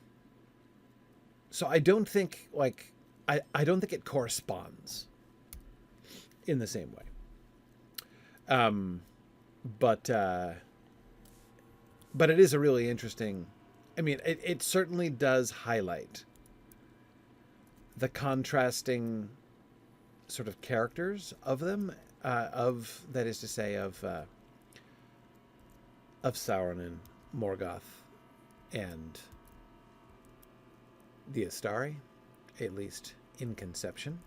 S1: So I don't think, like, I don't think it corresponds in the same way. But but it is a really interesting... I mean, it certainly does highlight the contrasting sort of characters of them, that is to say, of Sauron and Morgoth and the Istari, at least in conception.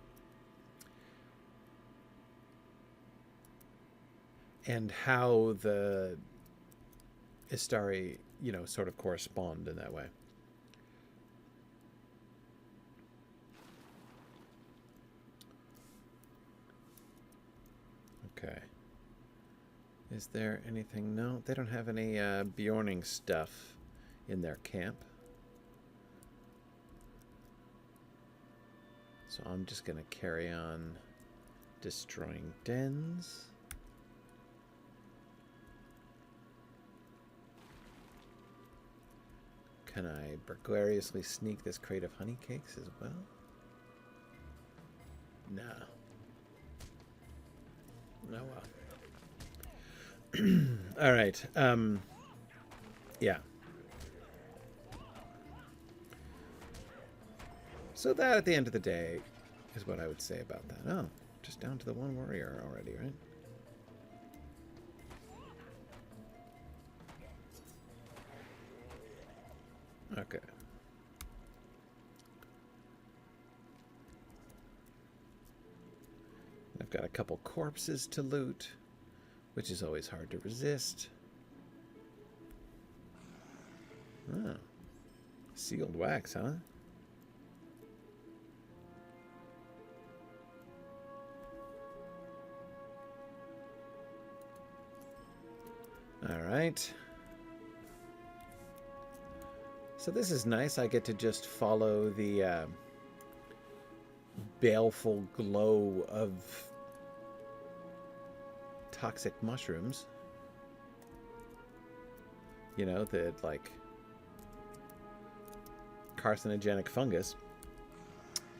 S1: And how the Istari, you know, sort of correspond in that way. Okay. Is there anything? No, they don't have any Beorning stuff in their camp. So I'm just going to carry on destroying dens. Can I burglariously sneak this crate of honey cakes as well? No. Oh well. All right. Yeah. So that, at the end of the day, is what I would say about that. Oh, just down to the one warrior already, right? Okay. I've got a couple corpses to loot, which is always hard to resist. Oh. Sealed wax, huh? All right. So this is nice. I get to just follow the baleful glow of toxic mushrooms. You know, the like carcinogenic fungus.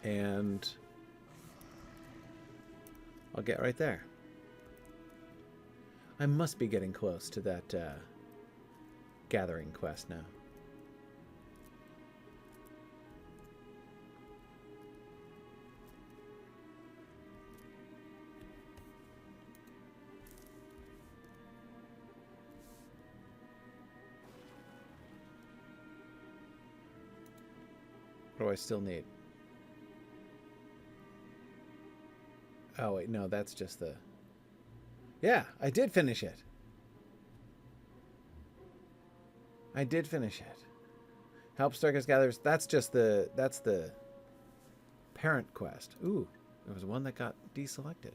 S1: And I'll get right there. I must be getting close to that gathering quest now. What do I still need? Oh, wait, no, that's just the... Yeah, I did finish it. I did finish it. Help Starkest Gatherers. That's just the... That's the parent quest. Ooh, there was one that got deselected.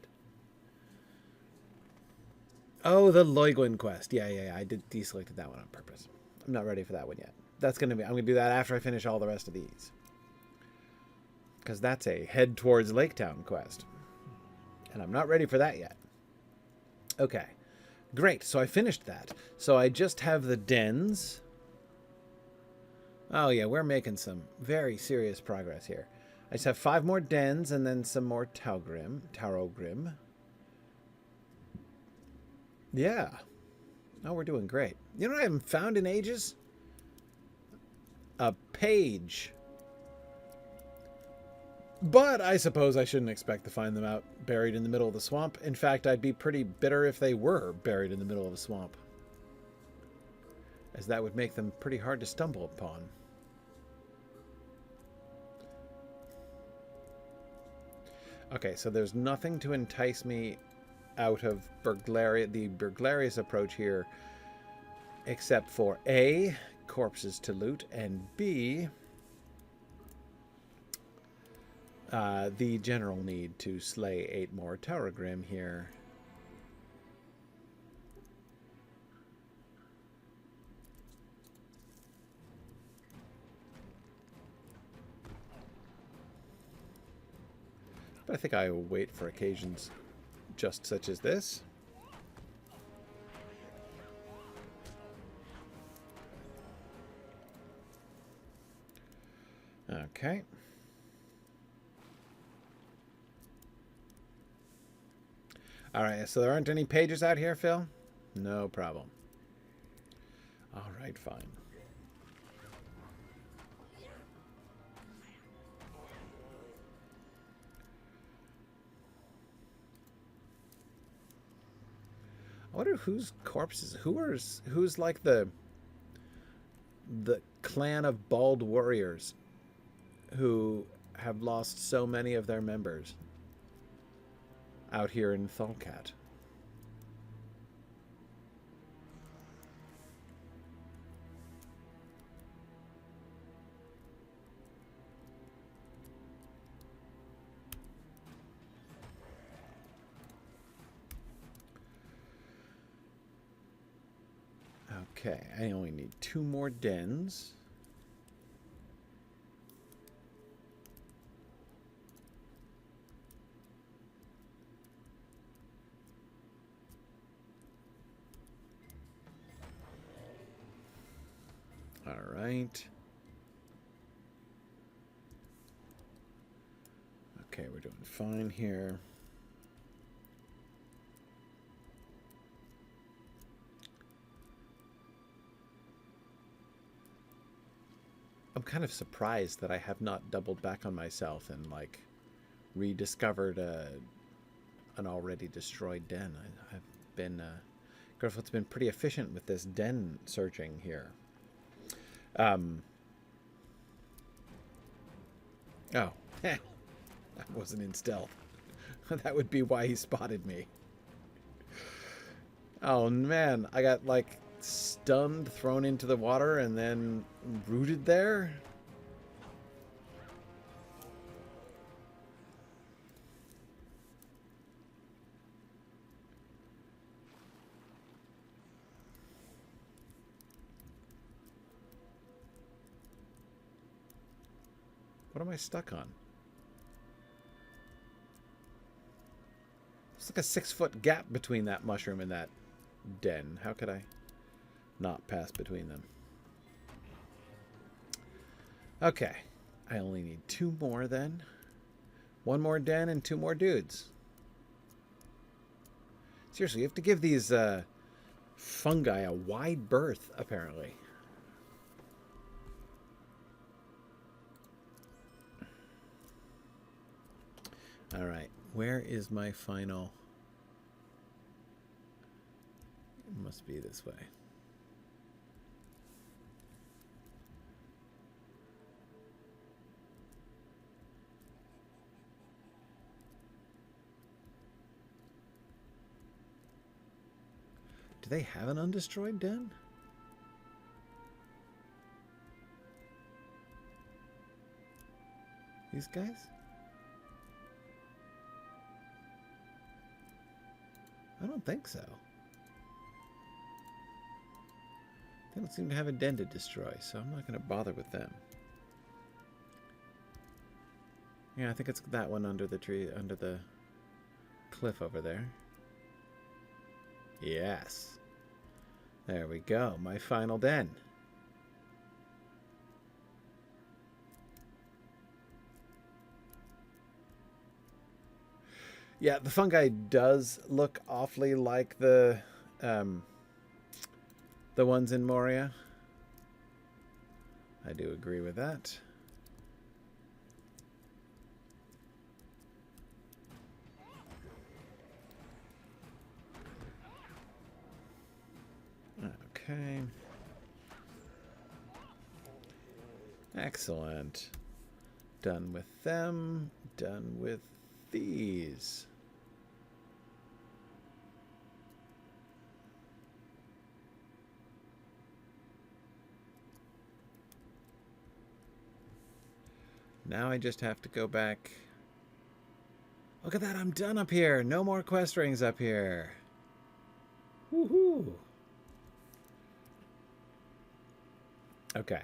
S1: Oh, the Loigwin quest. Yeah. I did deselected that one on purpose. I'm not ready for that one yet. That's going to be... I'm going to do that after I finish all the rest of these. Because that's a head towards Lake Town quest. And I'm not ready for that yet. Okay. Great. So I finished that. So I just have the dens. Oh, yeah. We're making some very serious progress here. I just have 5 more dens and then some more Tarogrim. Yeah. Oh, we're doing great. You know what I haven't found in ages? A page. But I suppose I shouldn't expect to find them out buried in the middle of the swamp. In fact, I'd be pretty bitter if they were buried in the middle of a swamp, as that would make them pretty hard to stumble upon. Okay, so there's nothing to entice me out of the burglarious approach here, except for A, corpses to loot, and B, the general need to slay 8 more Tarogrim here. But I think I will wait for occasions just such as this. Okay. All right, so there aren't any pages out here, Phil? No problem. All Alright, fine. I wonder whose corpses, who's like the clan of bald warriors who have lost so many of their members out here in Thalcat. Okay, I only need 2 more dens. All right. Okay, we're doing fine here. I'm kind of surprised that I have not doubled back on myself and like rediscovered an already destroyed den. I've been Gryfflet's been pretty efficient with this den searching here. Oh, I wasn't in stealth. That would be why he spotted me. Oh man, I got like stunned, thrown into the water, and then rooted there. What am I stuck on? It's like a 6-foot gap between that mushroom and that den. How could I not pass between them? Okay. I only need 2 more then. 1 more den and 2 more dudes. Seriously, you have to give these fungi a wide berth, apparently. All right, where is my final? It must be this way. Do they have an undestroyed den? These guys? I don't think so. They don't seem to have a den to destroy, so I'm not going to bother with them. Yeah, I think it's that one under the tree, under the cliff over there. Yes. There we go. My final den. Yeah, the fungi does look awfully like the ones in Moria. I do agree with that. Okay. Excellent. Done with them. Done with these. Now I just have to go back. Look at that, I'm done up here. No more quest rings up here. Woohoo. Okay.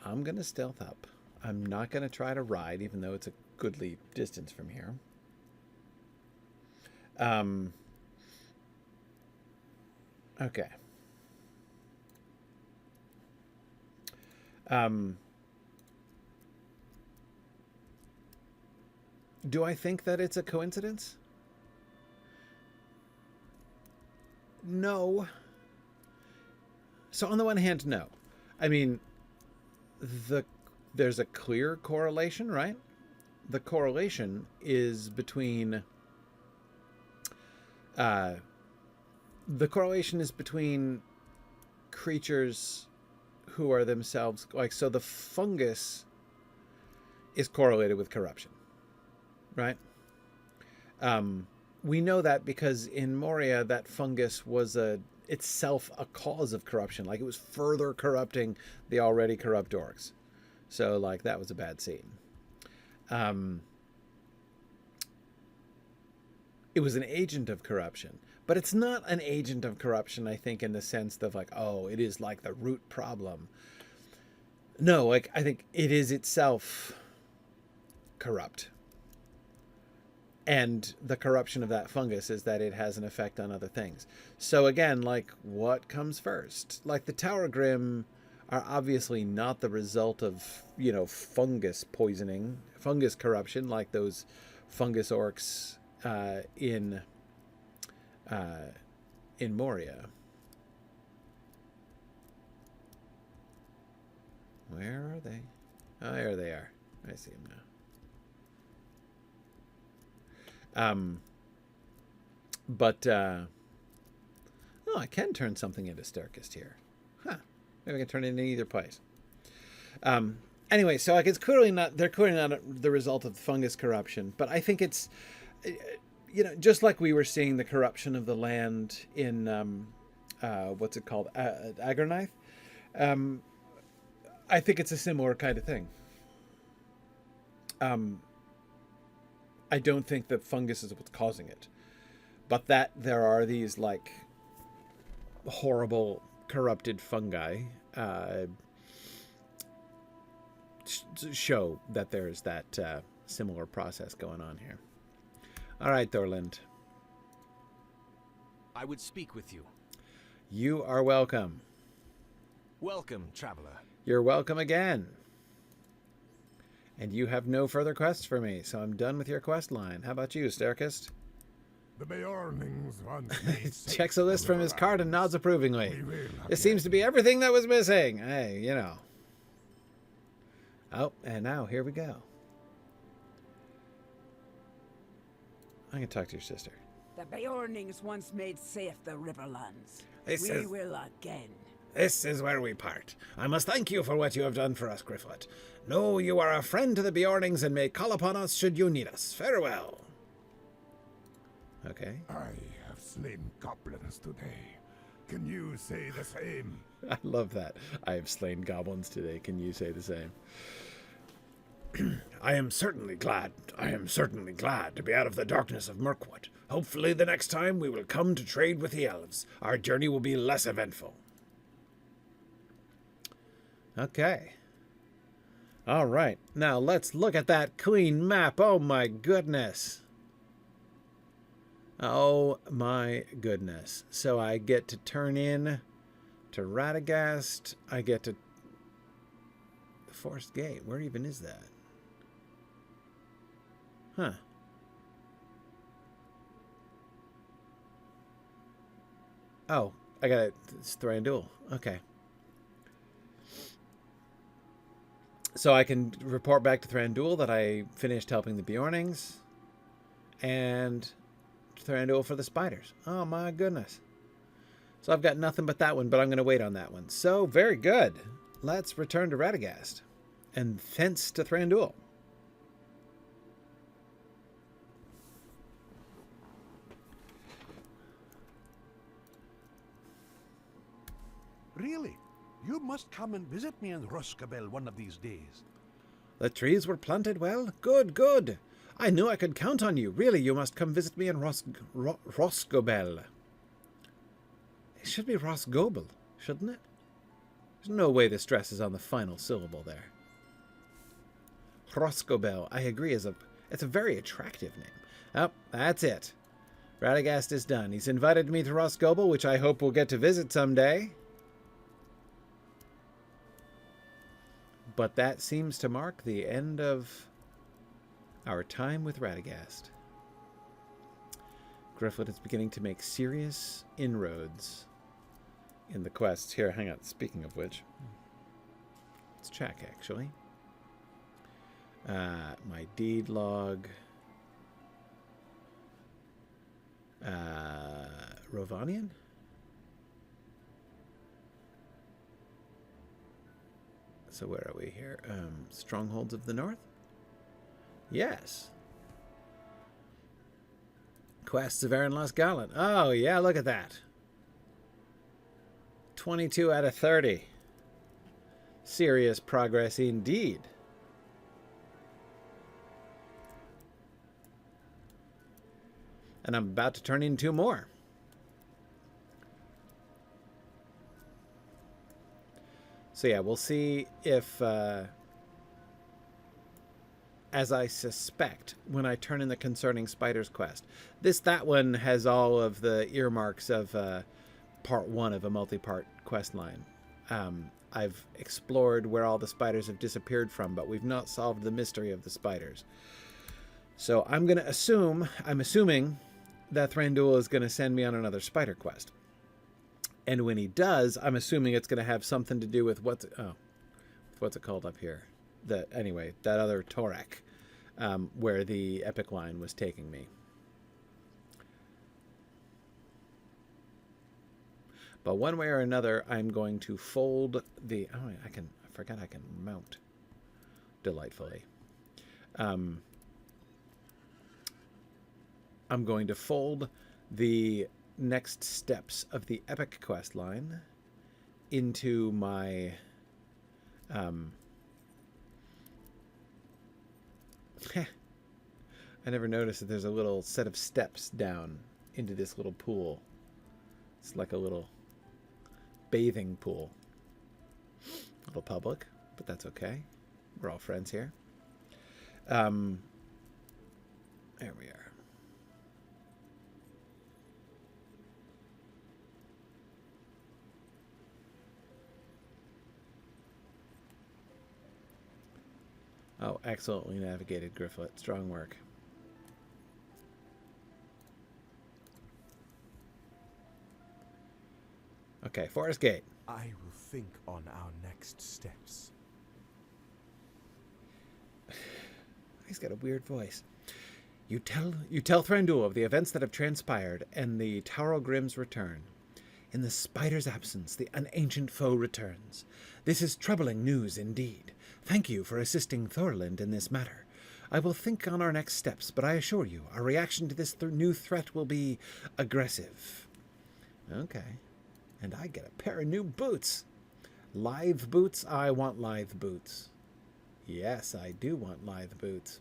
S1: I'm going to stealth up. I'm not going to try to ride, even though it's a goodly distance from here. Okay. Do I think that it's a coincidence? No. So on the one hand, no. I mean, there's a clear correlation, right? The correlation is between creatures who are themselves like, so the fungus is correlated with corruption, right? We know that because in Moria, that fungus was itself a cause of corruption. Like, it was further corrupting the already corrupt orcs. So, like, that was a bad scene. It was an agent of corruption. But it's not an agent of corruption, I think, in the sense of, like, oh, it is, like, the root problem. No, like, I think it is itself corrupt. And the corruption of that fungus is that it has an effect on other things. So again, like, what comes first? Like, the Tower Grim are obviously not the result of, you know, fungus poisoning, fungus corruption, like those fungus orcs in Moria. Where are they? Oh, there they are. I see them now. Oh, I can turn something into Starkist here. Huh. Maybe I can turn it into either place. Anyway, so like, it's clearly not, they're clearly not the result of fungus corruption, but I think it's, you know, just like we were seeing the corruption of the land in, what's it called? Aggerknife. I think it's a similar kind of thing. I don't think that fungus is what's causing it, but that there are these, like, horrible corrupted fungi show that there's that similar process going on here. All right, Thorlind.
S2: I would speak with you.
S1: You are welcome.
S2: Welcome, traveler.
S1: You're welcome again. And you have no further quests for me, so I'm done with your quest line. How about you, Starkist?
S3: The Beornings once made
S1: Checks a list from his card and nods approvingly. This seems to be everything that was missing. Hey, you know. Oh, and now here we go. I'm going to talk to your sister.
S4: The Beornings once made safe the Riverlands.
S1: This
S4: We will again.
S1: This is where we part. I must thank you for what you have done for us, Gryfflet. Know you are a friend to the Beornings and may call upon us should you need us. Farewell. Okay.
S3: I have slain goblins today. Can you say the same?
S1: I love that. I have slain goblins today. Can you say the same? I am certainly glad to be out of the darkness of Mirkwood. Hopefully the next time we will come to trade with the elves, our journey will be less eventful. Okay. All right. Now let's look at that clean map. Oh my goodness. Oh my goodness. So I get to turn in to Radagast. I get to the Forest Gate. Where even is that? Huh. Oh, I got it. It's Thranduil. Okay. So I can report back to Thranduil that I finished helping the Bjornings, and Thranduil for the spiders. Oh my goodness. So I've got nothing but that one, but I'm going to wait on that one. So, very good. Let's return to Radagast, and thence to Thranduil.
S5: Really? You must come and visit me in Roscabel one of these days.
S1: The trees were planted well? Good, good. I knew I could count on you. Really, you must come visit me in Roscobel. It should be Rosgobel, shouldn't it? There's no way the stress is on the final syllable there. Roscobel, I agree, it's a very attractive name. Oh, that's it. Radagast is done. He's invited me to Rosgobel, which I hope we'll get to visit someday. But that seems to mark the end of our time with Radagast. Gryfflet is beginning to make serious inroads in the quests. Here, hang on. Speaking of which, let's check, actually. My deed log. Rovanian? So where are we here? Strongholds of the North? Yes. Quests of Aaron Lost Gallant. Oh, yeah, look at that. 22 out of 30. Serious progress indeed. And I'm about to turn in 2 more. So yeah, we'll see if, as I suspect, when I turn in the Concerning Spiders quest. That one has all of the earmarks of part 1 of a multi-part quest line. I've explored where all the spiders have disappeared from, but we've not solved the mystery of the spiders. So I'm assuming that Thranduil is going to send me on another spider quest. And when he does, I'm assuming it's going to have something to do with what's it called up here? That other Torak, where the epic line was taking me. But one way or another, I'm going to fold the. Oh, I forgot I can mount delightfully. I'm going to fold the next steps of the epic quest line into my I never noticed that there's a little set of steps down into this little pool. It's like a little bathing pool. A little public, but that's okay. We're all friends here. There we are. Oh, excellently navigated, Gryfflet. Strong work. Okay, Forest Gate.
S2: I will think on our next steps.
S1: He's got a weird voice. You tell Thranduil of the events that have transpired and the Tarogrim's return. In the spider's absence, an ancient foe returns. This is troubling news indeed. Thank you for assisting Thorlind in this matter. I will think on our next steps, but I assure you, our reaction to this new threat will be aggressive. Okay. And I get a pair of new boots. Lithe boots? I want lithe boots. Yes, I do want lithe boots.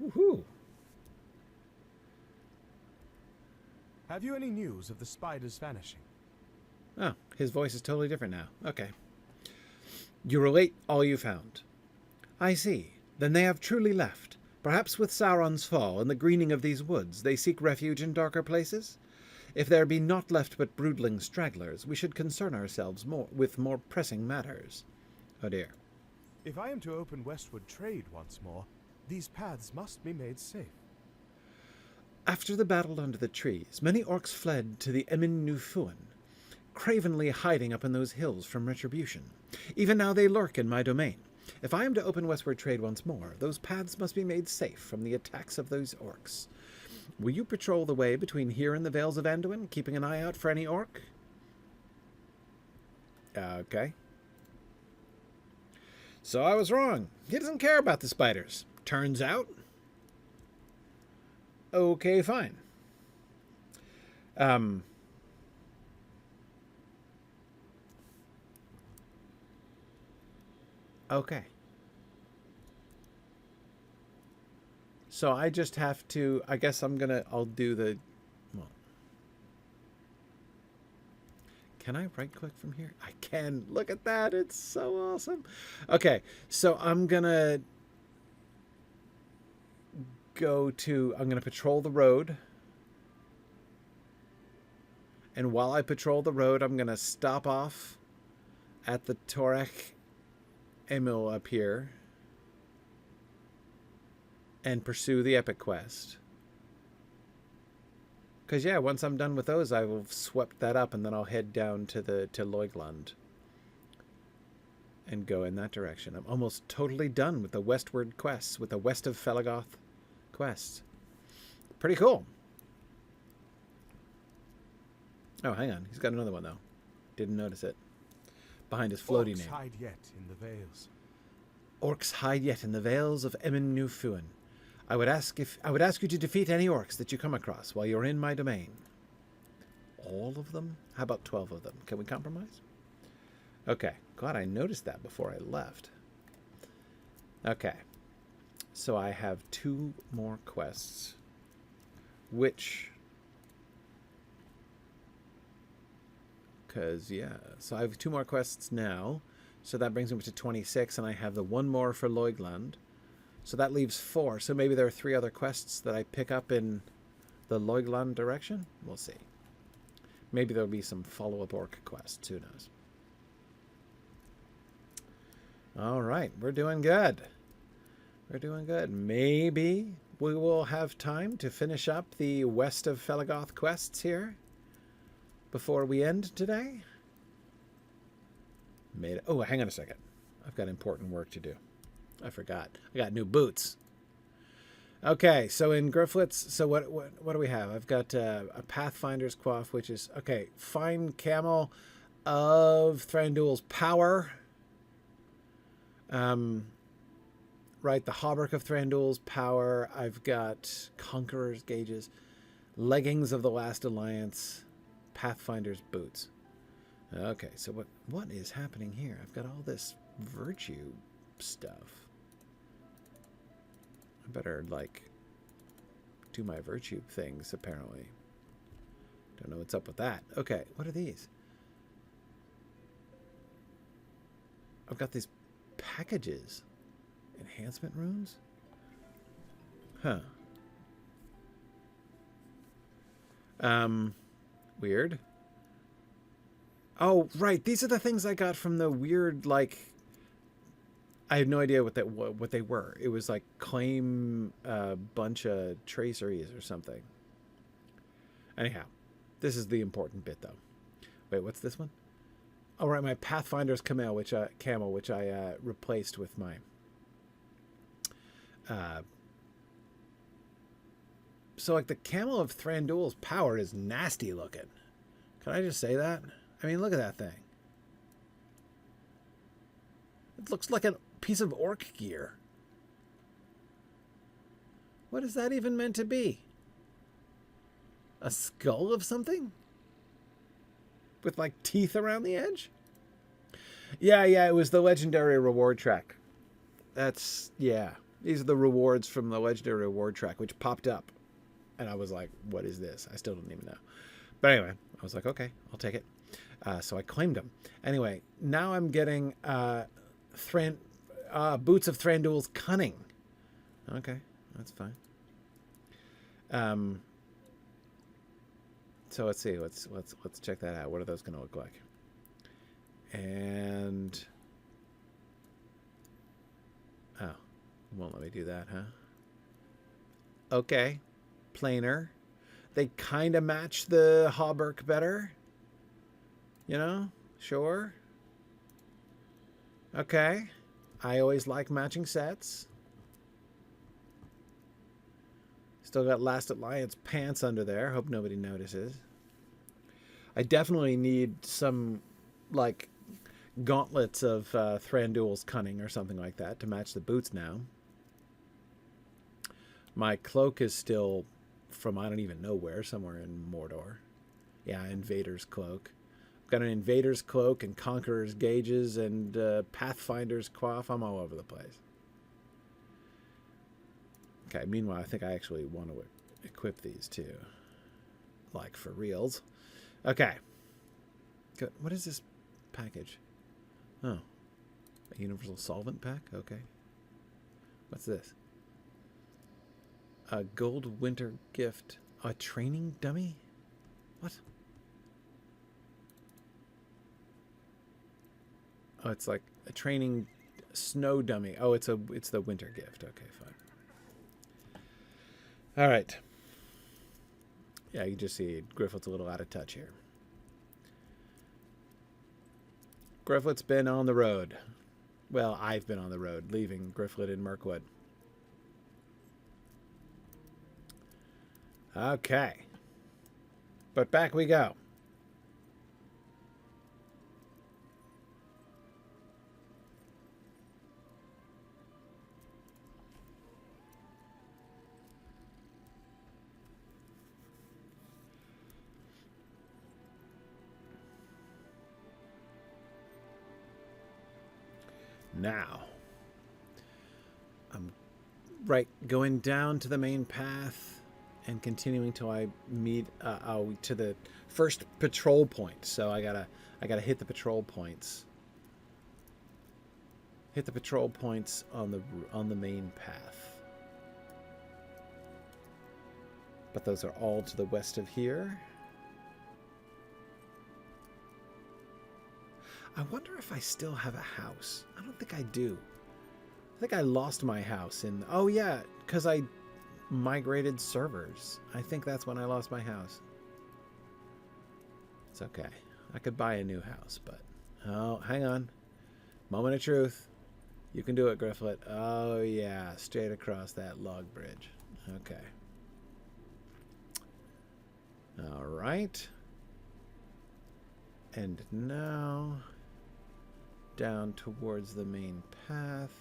S1: Woohoo!
S2: Have you any news of the spiders vanishing?
S1: Oh, his voice is totally different now. Okay. You relate all you found. I see. Then they have truly left. Perhaps with Sauron's fall and the greening of these woods, they seek refuge in darker places? If there be naught left but broodling stragglers, we should concern ourselves with more pressing matters. Oh dear.
S2: If I am to open westward trade once more, these paths must be made safe.
S1: After the battle under the trees, many orcs fled to the Emin Nufuan, cravenly hiding up in those hills from retribution. Even now they lurk in my domain. If I am to open westward trade once more, those paths must be made safe from the attacks of those orcs. Will you patrol the way between here and the Vales of Anduin, keeping an eye out for any orc? Okay. So I was wrong. He doesn't care about the spiders. Turns out. Okay, fine. Okay. So I just have to, I guess I'll do the, well. Can I right click from here? I can. Look at that. It's so awesome. Okay. So I'm going to patrol the road. And while I patrol the road, I'm going to stop off at the Torek Emil up here. and pursue the epic quest. Because, yeah, once I'm done with those, I will swept that up, and then I'll head down to Leugland and go in that direction. I'm almost totally done with the westward quests, with the west of Felegoth quests. Pretty cool. Oh, hang on. He's got another one, though. Didn't notice it. Behind his floaty
S2: Orcs
S1: name.
S2: hide yet in the vales.
S1: Orcs hide yet in the vales of Emin Nufuin. I would ask you to defeat any orcs that you come across while you're in my domain. All of them? How about 12 of them? Can we compromise? Okay. Glad I noticed that before I left. Okay. So I have 2 more quests. Which... Because, yeah. So I have 2 more quests now. So that brings me to 26, and I have the 1 more for Leugland. So that leaves 4. So maybe there are 3 other quests that I pick up in the Leugland direction? We'll see. Maybe there'll be some follow-up orc quests. Who knows? All right. We're doing good. We're doing good. Maybe we will have time to finish up the West of Felegoth quests here before we end today. Oh, hang on a second. I've got important work to do. I forgot. I got new boots. Okay, so in Gryfflet's, so what do we have? I've got a Pathfinder's Quaff, which is, okay, fine camel of Thranduil's power. Right, the hauberk of Thranduil's power. I've got Conqueror's gauges, leggings of the Last Alliance, Pathfinder's boots. Okay, so what is happening here? I've got all this virtue stuff. I better, like, do my virtue things, apparently. Don't know what's up with that. Okay, what are these? I've got these packages. Enhancement runes? Huh. Weird. Oh, right. These are the things I got from the weird, like... I have no idea what they were. It was like claim a bunch of traceries or something. Anyhow, this is the important bit, though. Wait, what's this one? Oh, right, my Pathfinder's camel, which I replaced with my... So, like, the camel of Thranduil's power is nasty looking. Can I just say that? I mean, look at that thing. It looks like a piece of orc gear. What is that even meant to be? A skull of something? With, like, teeth around the edge? Yeah, it was the legendary reward track. That's, yeah. These are the rewards from the legendary reward track, which popped up. And I was like, what is this? I still don't even know. But anyway, I was like, okay, I'll take it. So I claimed them. Anyway, now I'm getting boots of Thranduil's cunning. Okay, that's fine. So let's see. Let's check that out. What are those going to look like? And oh, won't let me do that, huh? Okay, plainer. They kind of match the hauberk better. You know, sure. Okay. I always like matching sets. Still got Last Alliance pants under there. Hope nobody notices. I definitely need some, like, gauntlets of Thranduil's cunning or something like that to match the boots now. My cloak is still from I don't even know where, somewhere in Mordor. Yeah, Invader's cloak. Got an Invader's cloak and Conqueror's gauges and Pathfinder's quaff. I'm all over the place. Okay, meanwhile, I think I actually want to equip these too. Like, for reals. Okay. Good. What is this package? Oh. A universal solvent pack? Okay. What's this? A gold winter gift. A training dummy? What? Oh, it's like a training snow dummy. Oh, it's the winter gift. Okay, fine. All right. Yeah, you can just see Gryfflet's a little out of touch here. Gryfflet's been on the road. Well, I've been on the road, leaving Gryfflet in Mirkwood. Okay. But back we go. Now, I'm going down to the main path and continuing till I meet to the first patrol point. So I gotta hit the patrol points. Hit the patrol points on the main path. But those are all to the west of here. I wonder if I still have a house. I don't think I do. I think I lost my house in... Oh, yeah, because I migrated servers. I think that's when I lost my house. It's okay. I could buy a new house, but... Oh, hang on. Moment of truth. You can do it, Gryfflet. Oh, yeah, straight across that log bridge. Okay. All right. And now... down towards the main path.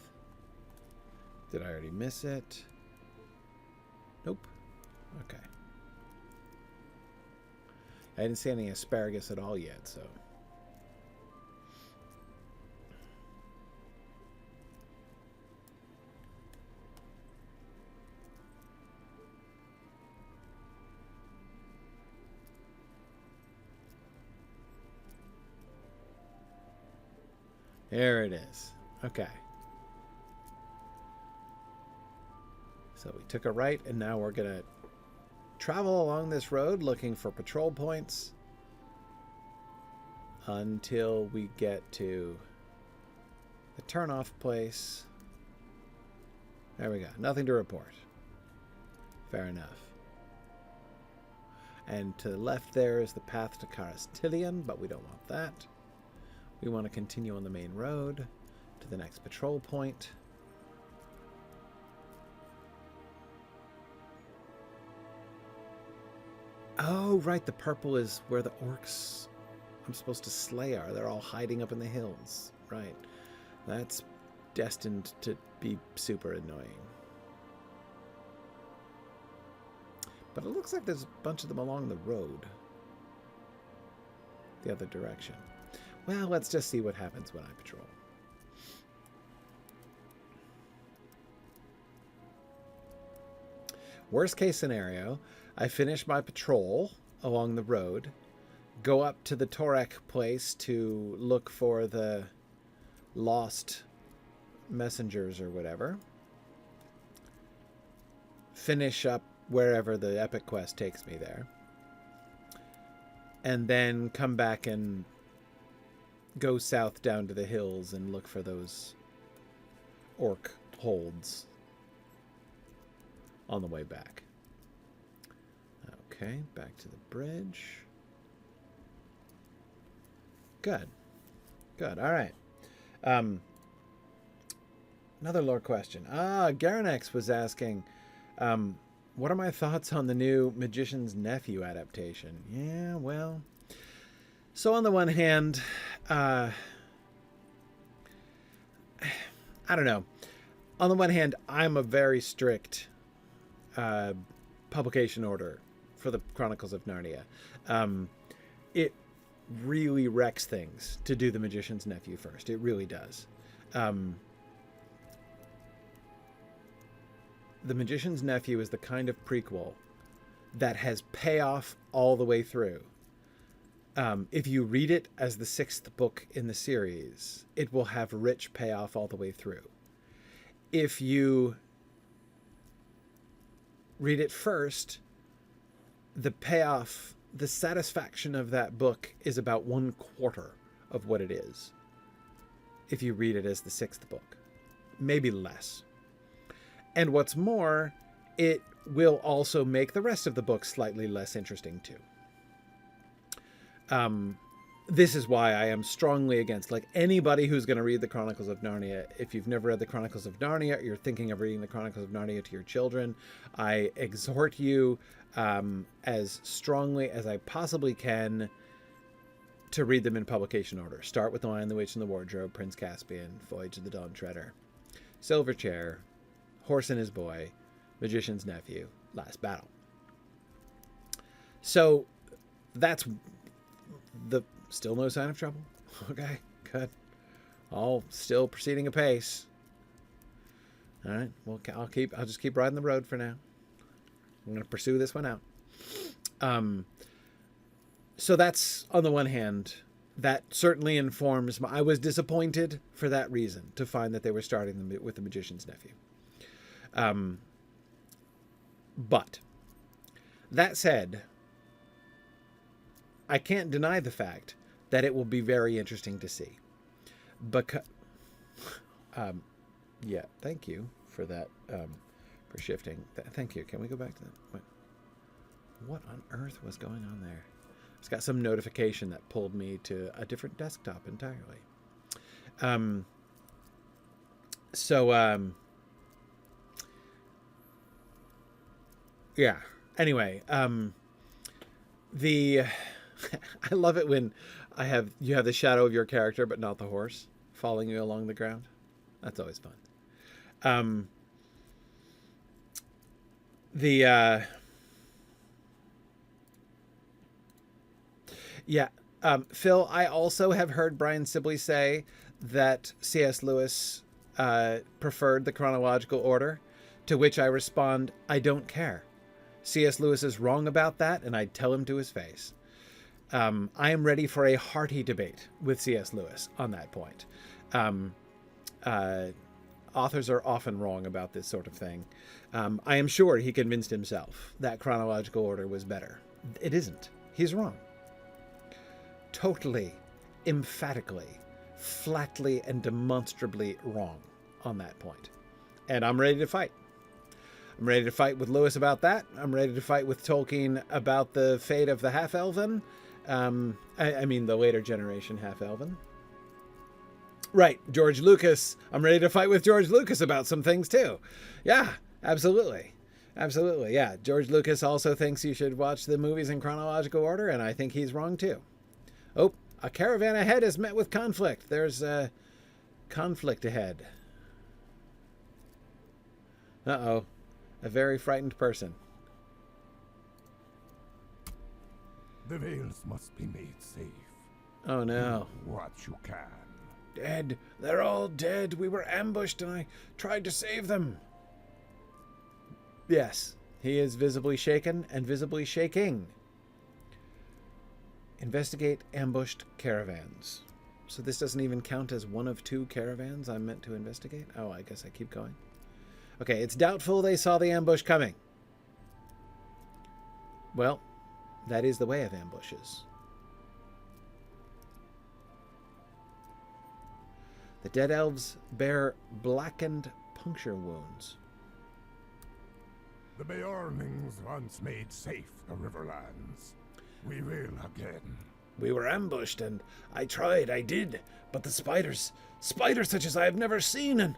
S1: Did I already miss it? Nope. Okay. I didn't see any asparagus at all yet, so. There it is. Okay. So we took a right, and now we're going to travel along this road looking for patrol points until we get to the turn-off place. There we go. Nothing to report. Fair enough. And to the left there is the path to Carastilian, but we don't want that. We want to continue on the main road to the next patrol point. Oh, right. The purple is where the orcs I'm supposed to slay are. They're all hiding up in the hills. Right. That's destined to be super annoying. But it looks like there's a bunch of them along the road. The other direction. Well, let's just see what happens when I patrol. Worst case scenario, I finish my patrol along the road, go up to the Torek place to look for the lost messengers or whatever, finish up wherever the epic quest takes me there, and then come back and go south down to the hills and look for those orc holds on the way back. Okay, back to the bridge. Good. Good, all right. Another lore question. Garanex was asking, what are my thoughts on the new Magician's Nephew adaptation? Yeah, well... So on the one hand, I don't know. On the one hand, I'm a very strict publication order for the Chronicles of Narnia. It really wrecks things to do the Magician's Nephew first. It really does. The Magician's Nephew is the kind of prequel that has payoff all the way through. If you read it as the 6th book in the series, it will have rich payoff all the way through. If you read it first, the payoff, the satisfaction of that book is about 1/4 of what it is. If you read it as the 6th book, maybe less. And what's more, it will also make the rest of the book slightly less interesting too. This is why I am strongly against, like, anybody who's going to read the Chronicles of Narnia. If you've never read the Chronicles of Narnia, or you're thinking of reading the Chronicles of Narnia to your children, I exhort you as strongly as I possibly can to read them in publication order. Start with The Lion, the Witch, and the Wardrobe, Prince Caspian, Voyage of the Dawn Treader, Silver Chair, Horse and His Boy, Magician's Nephew, Last Battle. So that's the still no sign of trouble. Okay, good. All still proceeding apace. All right. Well, I'll just keep riding the road for now. I'm going to pursue this one out. So that's, on the one hand, that certainly informs I was disappointed for that reason to find that they were starting with the Magician's Nephew. But that said, I can't deny the fact that it will be very interesting to see. Because, yeah, thank you for that, for shifting. Thank you. Can we go back to that? What on earth was going on there? It's got some notification that pulled me to a different desktop entirely. Yeah. Anyway, I love it when you have the shadow of your character, but not the horse following you along the ground. That's always fun. Phil, I also have heard Brian Sibley say that C.S. Lewis preferred the chronological order, to which I respond, I don't care. C.S. Lewis is wrong about that, and I'd tell him to his face. I am ready for a hearty debate with C.S. Lewis on that point. Authors are often wrong about this sort of thing. I am sure he convinced himself that chronological order was better. It isn't. He's wrong. Totally, emphatically, flatly, and demonstrably wrong on that point. And I'm ready to fight. I'm ready to fight with Lewis about that. I'm ready to fight with Tolkien about the fate of the half-elven. I mean, the later generation half-elven. Right, George Lucas. I'm ready to fight with George Lucas about some things too. Yeah, absolutely. Absolutely, yeah. George Lucas also thinks you should watch the movies in chronological order, and I think he's wrong too. Oh, a caravan ahead is met with conflict. There's a conflict ahead. Uh-oh. A very frightened person.
S3: The veils must be made safe.
S1: Oh no.
S3: Do what you can.
S1: Dead. They're all dead. We were ambushed and I tried to save them. Yes, he is visibly shaken and visibly shaking. Investigate ambushed caravans. So this doesn't even count as one of two caravans I'm meant to investigate? Oh, I guess I keep going. Okay, it's doubtful they saw the ambush coming. Well, that is the way of ambushes. The dead elves bear blackened puncture wounds.
S3: The Beornings once made safe the Riverlands. We will again.
S1: We were ambushed, and I did, but the spiders such as I have never seen, and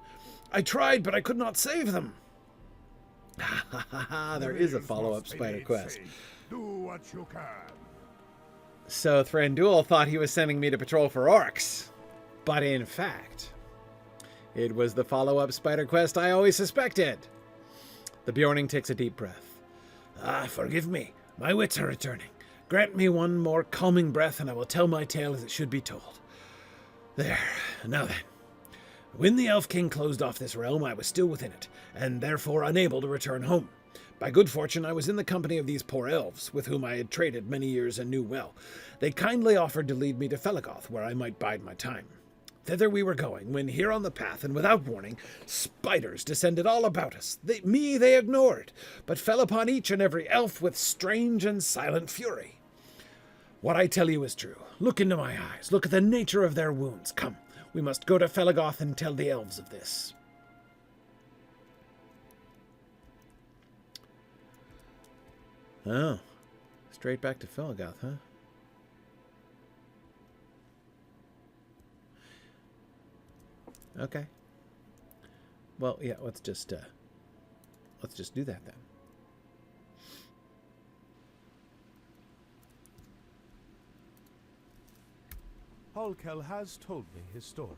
S1: I tried, but I could not save them. Ha ha ha ha, there is a follow-up spider quest.
S3: Safe. Do what you can.
S1: So Thranduil thought he was sending me to patrol for orcs, but in fact, it was the follow-up spider quest I always suspected. The Beorning takes a deep breath. Forgive me, my wits are returning. Grant me one more calming breath, and I will tell my tale as it should be told. There, now then. When the Elf King closed off this realm, I was still within it, and therefore unable to return home. By good fortune, I was in the company of these poor elves, with whom I had traded many years and knew well. They kindly offered to lead me to Felegoth, where I might bide my time. Thither we were going, when here on the path, and without warning, spiders descended all about us. They ignored, but fell upon each and every elf with strange and silent fury. What I tell you is true. Look into my eyes. Look at the nature of their wounds. Come, we must go to Felegoth and tell the elves of this. Oh. Straight back to Felegoth, huh? Okay. Well, yeah, let's just do that then.
S2: Holkel has told me his story.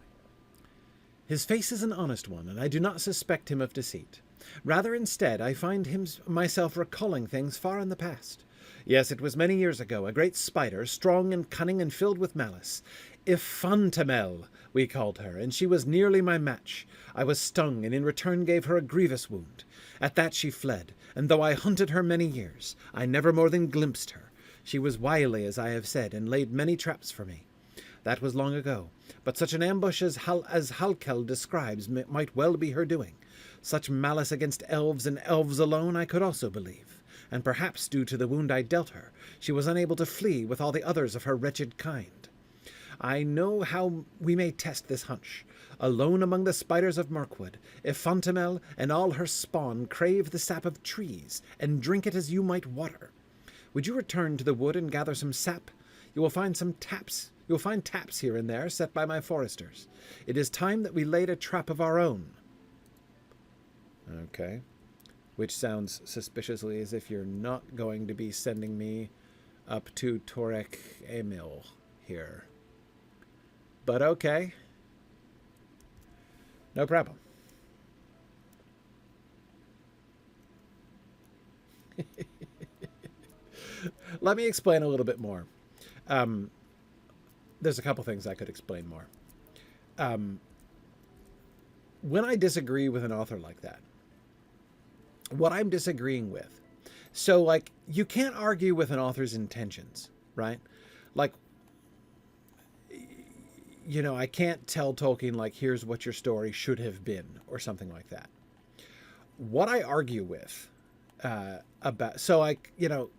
S1: His face is an honest one, and I do not suspect him of deceit. Rather, instead, I find myself recalling things far in the past. Yes, it was many years ago, a great spider, strong and cunning and filled with malice. Iphantemel, we called her, and she was nearly my match. I was stung, and in return gave her a grievous wound. At that she fled, and though I hunted her many years, I never more than glimpsed her. She was wily, as I have said, and laid many traps for me. That was long ago, but such an ambush as Holkel describes might well be her doing. Such malice against elves and elves alone I could also believe, and perhaps due to the wound I dealt her, she was unable to flee with all the others of her wretched kind. I know how we may test this hunch. Alone among the spiders of Mirkwood, Iphantemel and all her spawn crave the sap of trees, and drink it as you might water. Would you return to the wood and gather some sap? You will find taps here and there set by my foresters. It is time that we laid a trap of our own. Okay. Which sounds suspiciously as if you're not going to be sending me up to Iphantemel here. But okay. No problem. Let me explain a little bit more. There's a couple things I could explain more. When I disagree with an author like that, what I'm disagreeing with, so like you can't argue with an author's intentions, right? Like, you know, I can't tell Tolkien like, here's what your story should have been or something like that. What I argue with about, so like, you know,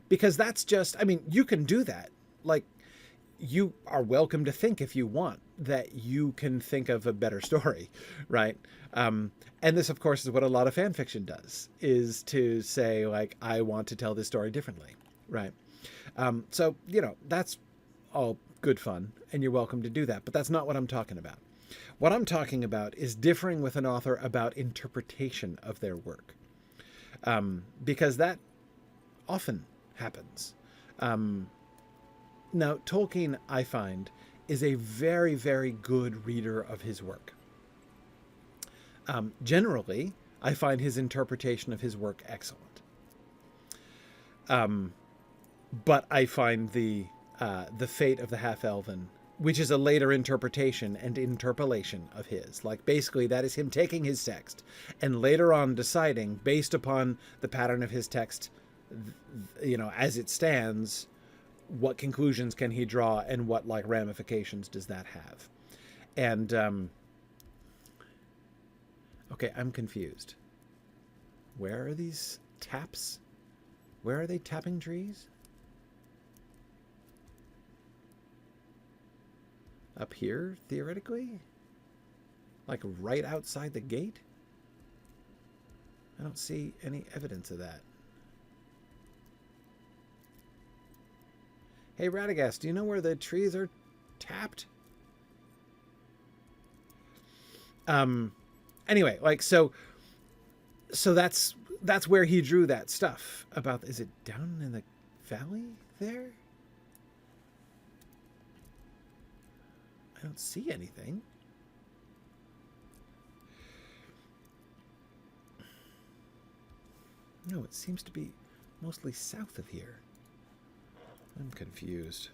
S1: because that's just, I mean, you can do that. Like, you are welcome to think if you want that you can think of a better story, right? And this, of course, is what a lot of fan fiction does, is to say, like, I want to tell this story differently, right? So, you know, that's all good fun, and you're welcome to do that, but that's not what I'm talking about. What I'm talking about is differing with an author about interpretation of their work, because that often happens. Now, Tolkien, I find, is a very, very good reader of his work. Generally, I find his interpretation of his work excellent. But I find the Fate of the Half-Elven, which is a later interpretation and interpolation of his. Like, basically, that is him taking his text and later on deciding, based upon the pattern of his text, you know, as it stands, what conclusions can he draw and what, like, ramifications does that have? And, okay, I'm confused. Where are these taps? Where are they tapping trees? Up here, theoretically? Like right outside the gate? I don't see any evidence of that. Hey, Radagast, do you know where the trees are tapped? Anyway, like, so that's where he drew that stuff about, is it down in the valley there? I don't see anything. No, it seems to be mostly south of here. I'm confused.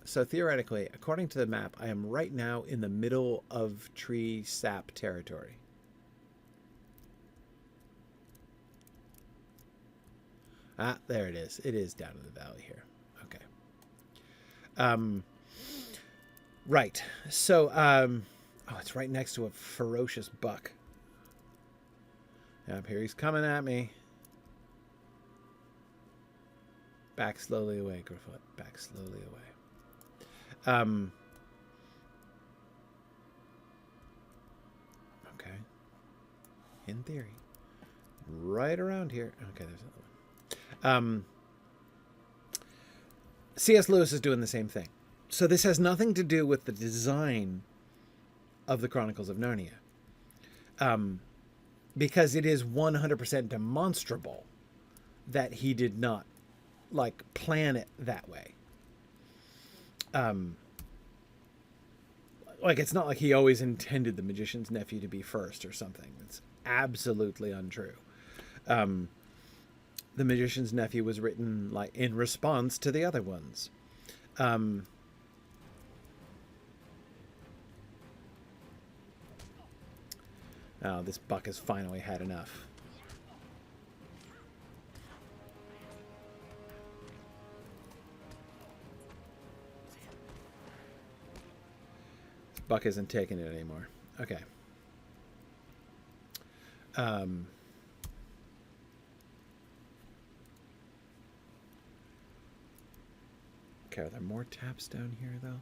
S1: So theoretically, according to the map, I am right now in the middle of tree-sap territory. Ah, there it is. It is down in the valley here. Okay. Right. So, oh, it's right next to a ferocious buck. Yep, here he's coming at me. Back slowly away, Gryfflet. Back slowly away. In theory. Right around here. Okay, there's another one. C.S. Lewis is doing the same thing. So this has nothing to do with the design of the Chronicles of Narnia. Because it is 100% demonstrable that he did not, like, plan it that way. Like, it's not like he always intended the magician's nephew to be first or something. It's absolutely untrue. The magician's nephew was written, like, in response to the other ones. Oh, this buck has finally had enough. This buck isn't taking it anymore. Okay. Okay, are there more taps down here, though?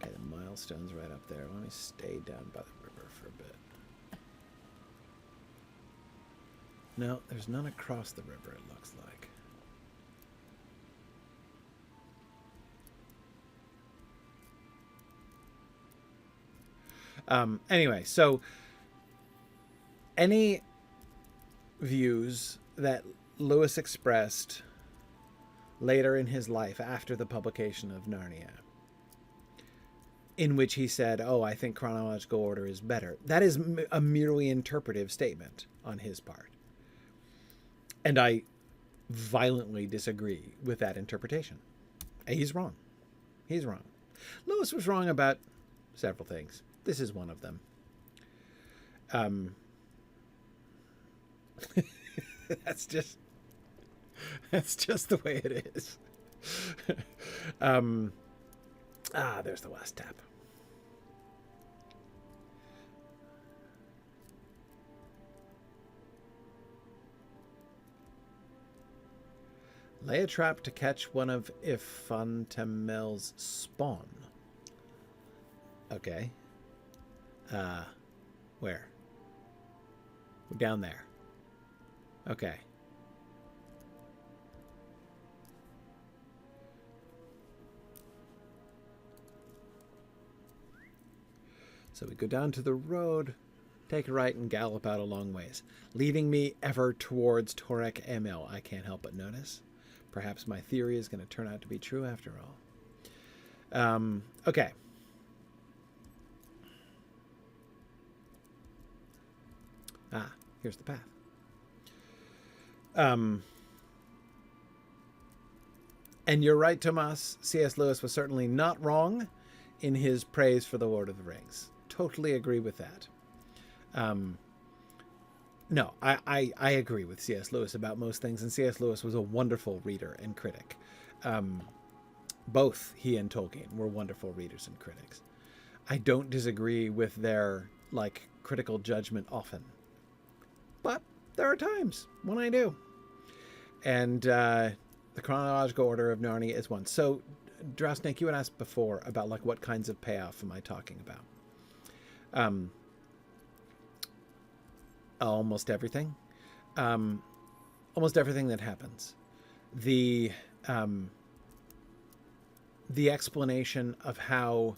S1: Okay, the milestone's right up there. Let me stay down by the river for a bit. No, there's none across the river, it looks like. Anyway, so any views that Lewis expressed later in his life after the publication of Narnia, in which he said, oh, I think chronological order is better, that is a merely interpretive statement on his part. And I violently disagree with that interpretation. He's wrong. He's wrong. Lewis was wrong about several things. This is one of them. That's just the way it is. There's the last tap. Lay a trap to catch one of Iphantemel's spawn. Okay. Where? Down there. Okay. So we go down to the road, take a right, and gallop out a long ways, leading me ever towards Iphantemel, I can't help but notice. Perhaps my theory is going to turn out to be true after all. Okay. Here's the path. And you're right, Tomas. C.S. Lewis was certainly not wrong in his praise for The Lord of the Rings. Totally agree with that. No, I agree with C.S. Lewis about most things, and C.S. Lewis was a wonderful reader and critic. Both he and Tolkien were wonderful readers and critics. I don't disagree with their, like, critical judgment often. But there are times when I do. And the chronological order of Narnia is one. So, Drowsnake, you had asked before about, like, what kinds of payoff am I talking about? Almost everything. Almost everything that happens. The explanation of how,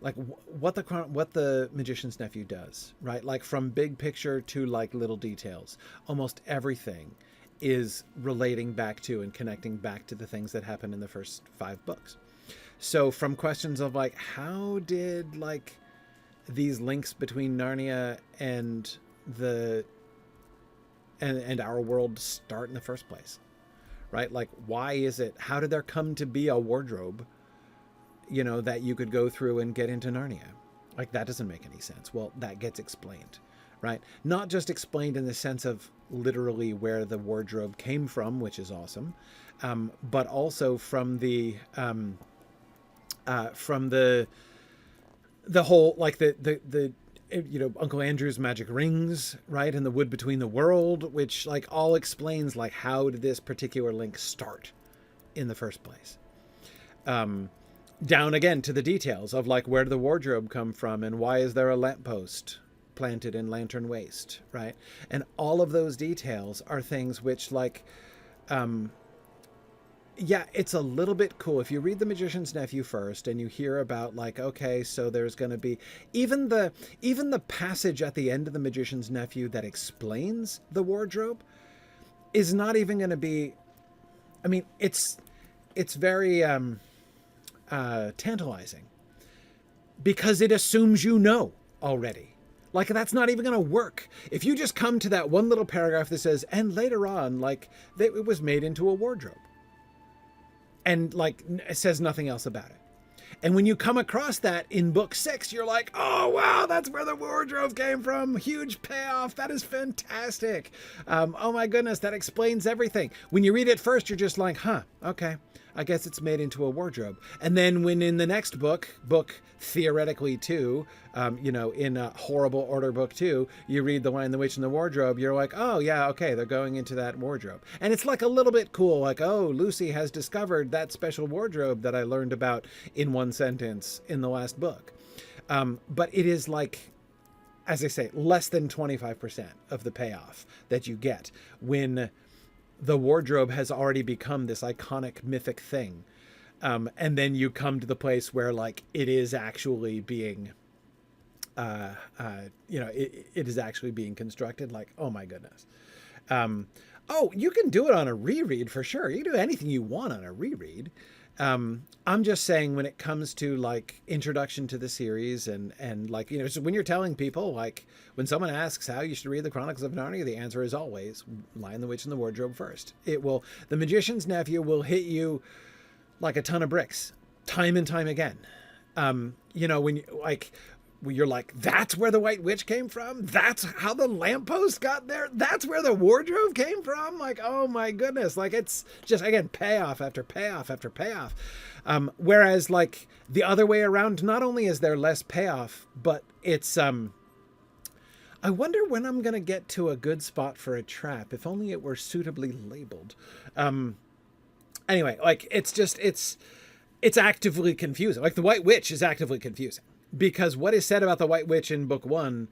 S1: like, what the magician's nephew does, right? Like, from big picture to, like, little details. Almost everything is relating back to and connecting back to the things that happen in the first 5 books. So from questions of, like, how did, like, these links between Narnia and and our world start in the first place, right? Like, why is it, how did there come to be a wardrobe, you know, that you could go through and get into Narnia? Like, that doesn't make any sense. Well, that gets explained, right? Not just explained in the sense of literally where the wardrobe came from, which is awesome, but also from the whole, like, the you know, Uncle Andrew's magic rings, right? And the wood between the world, which, like, all explains, like, how did this particular link start in the first place? down again to the details of like, where did the wardrobe come from and why is there a lamppost planted in Lantern Waste, right? And all of those details are things which like, yeah, it's a little bit cool. If you read The Magician's Nephew first and you hear about like, okay, so there's going to be even the passage at the end of The Magician's Nephew that explains the wardrobe is not even going to be, I mean, it's very tantalizing because it assumes you know already. Like, that's not even going to work. If you just come to that one little paragraph that says, and later on, like, it was made into a wardrobe. And like, it says nothing else about it. And when you come across that in book 6, you're like, oh, wow, that's where the wardrobe came from. Huge payoff. That is fantastic. Oh my goodness, that explains everything. When you read it first, you're just like, huh, okay, I guess it's made into a wardrobe. And then when in the next book theoretically 2, in a horrible order book 2, you read The Lion, the Witch, and the Wardrobe, you're like, oh yeah, okay, they're going into that wardrobe. And it's like a little bit cool, like, oh, Lucy has discovered that special wardrobe that I learned about in one sentence in the last book. But it is like, as I say, less than 25% of the payoff that you get when the wardrobe has already become this iconic mythic thing. And then you come to the place where like it is actually being, it is actually being constructed. Like, oh my goodness. Oh, you can do it on a reread for sure. You can do anything you want on a reread. I'm just saying when it comes to like introduction to the series and like, so when you're telling people, like when someone asks how you should read the Chronicles of Narnia, the answer is always Lion, the Witch, and the Wardrobe first. The Magician's Nephew will hit you like a ton of bricks time and time again. When you're like, that's where the White Witch came from. That's how the lamppost got there. That's where the wardrobe came from. Like, oh my goodness. Like, it's just, again, payoff after payoff after payoff. Whereas like the other way around, not only is there less payoff, but it's, I wonder when I'm going to get to a good spot for a trap. If only it were suitably labeled. Anyway, like it's actively confusing. Like the White Witch is actively confusing. Because what is said about the White Witch in book 1,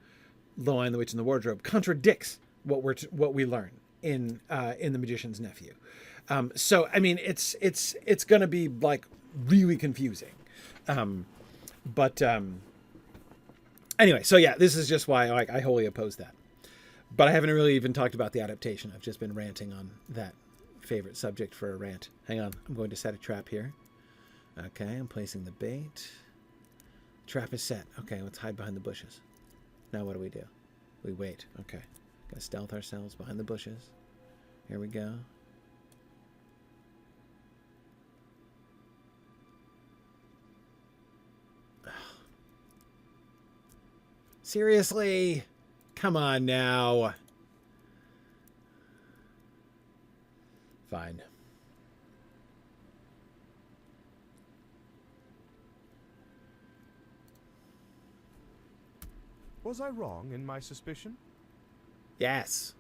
S1: The Lion, the Witch, and the Wardrobe, contradicts what we learn in The Magician's Nephew. So I mean, it's going to be like really confusing. Anyway, so yeah, this is just why I wholly oppose that. But I haven't really even talked about the adaptation. I've just been ranting on that favorite subject for a rant. Hang on, I'm going to set a trap here. Okay, I'm placing the bait. Trap is set. Okay, let's hide behind the bushes. Now what do? We wait. Okay. Gotta stealth ourselves behind the bushes. Here we go. Seriously? Come on now. Fine.
S2: Was I wrong in my suspicion?
S1: Yes.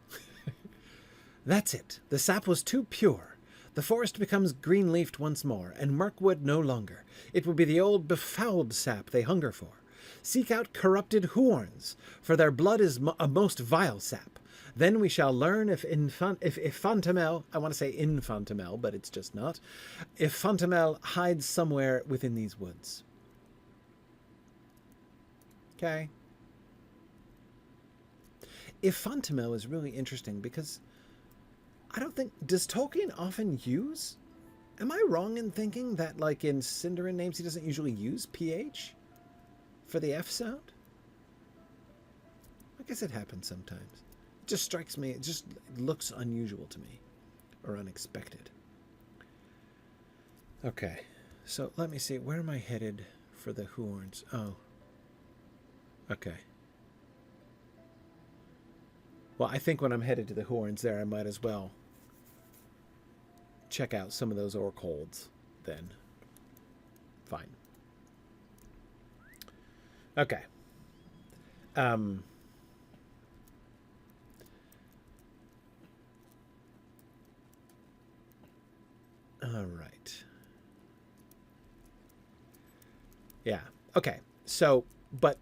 S1: That's it. The sap was too pure. The forest becomes green-leafed once more, and Mirkwood no longer. It will be the old befouled sap they hunger for. Seek out corrupted horns, for their blood is a most vile sap. Then we shall learn if Iphantemel, I want to say Iphantemel, but it's just not, Iphantemel hides somewhere within these woods. Okay. Iphantemel is really interesting because I don't think, does Tolkien often use, am I wrong in thinking that like in Sindarin names he doesn't usually use PH for the F sound? I guess it happens sometimes. It just strikes me, it just looks unusual to me or unexpected. Okay, so let me see, where am I headed for the horns? Oh, okay. Well, I think when I'm headed to the horns there, I might as well check out some of those orc holds then. Fine. Okay. All right. Yeah. Okay. So, but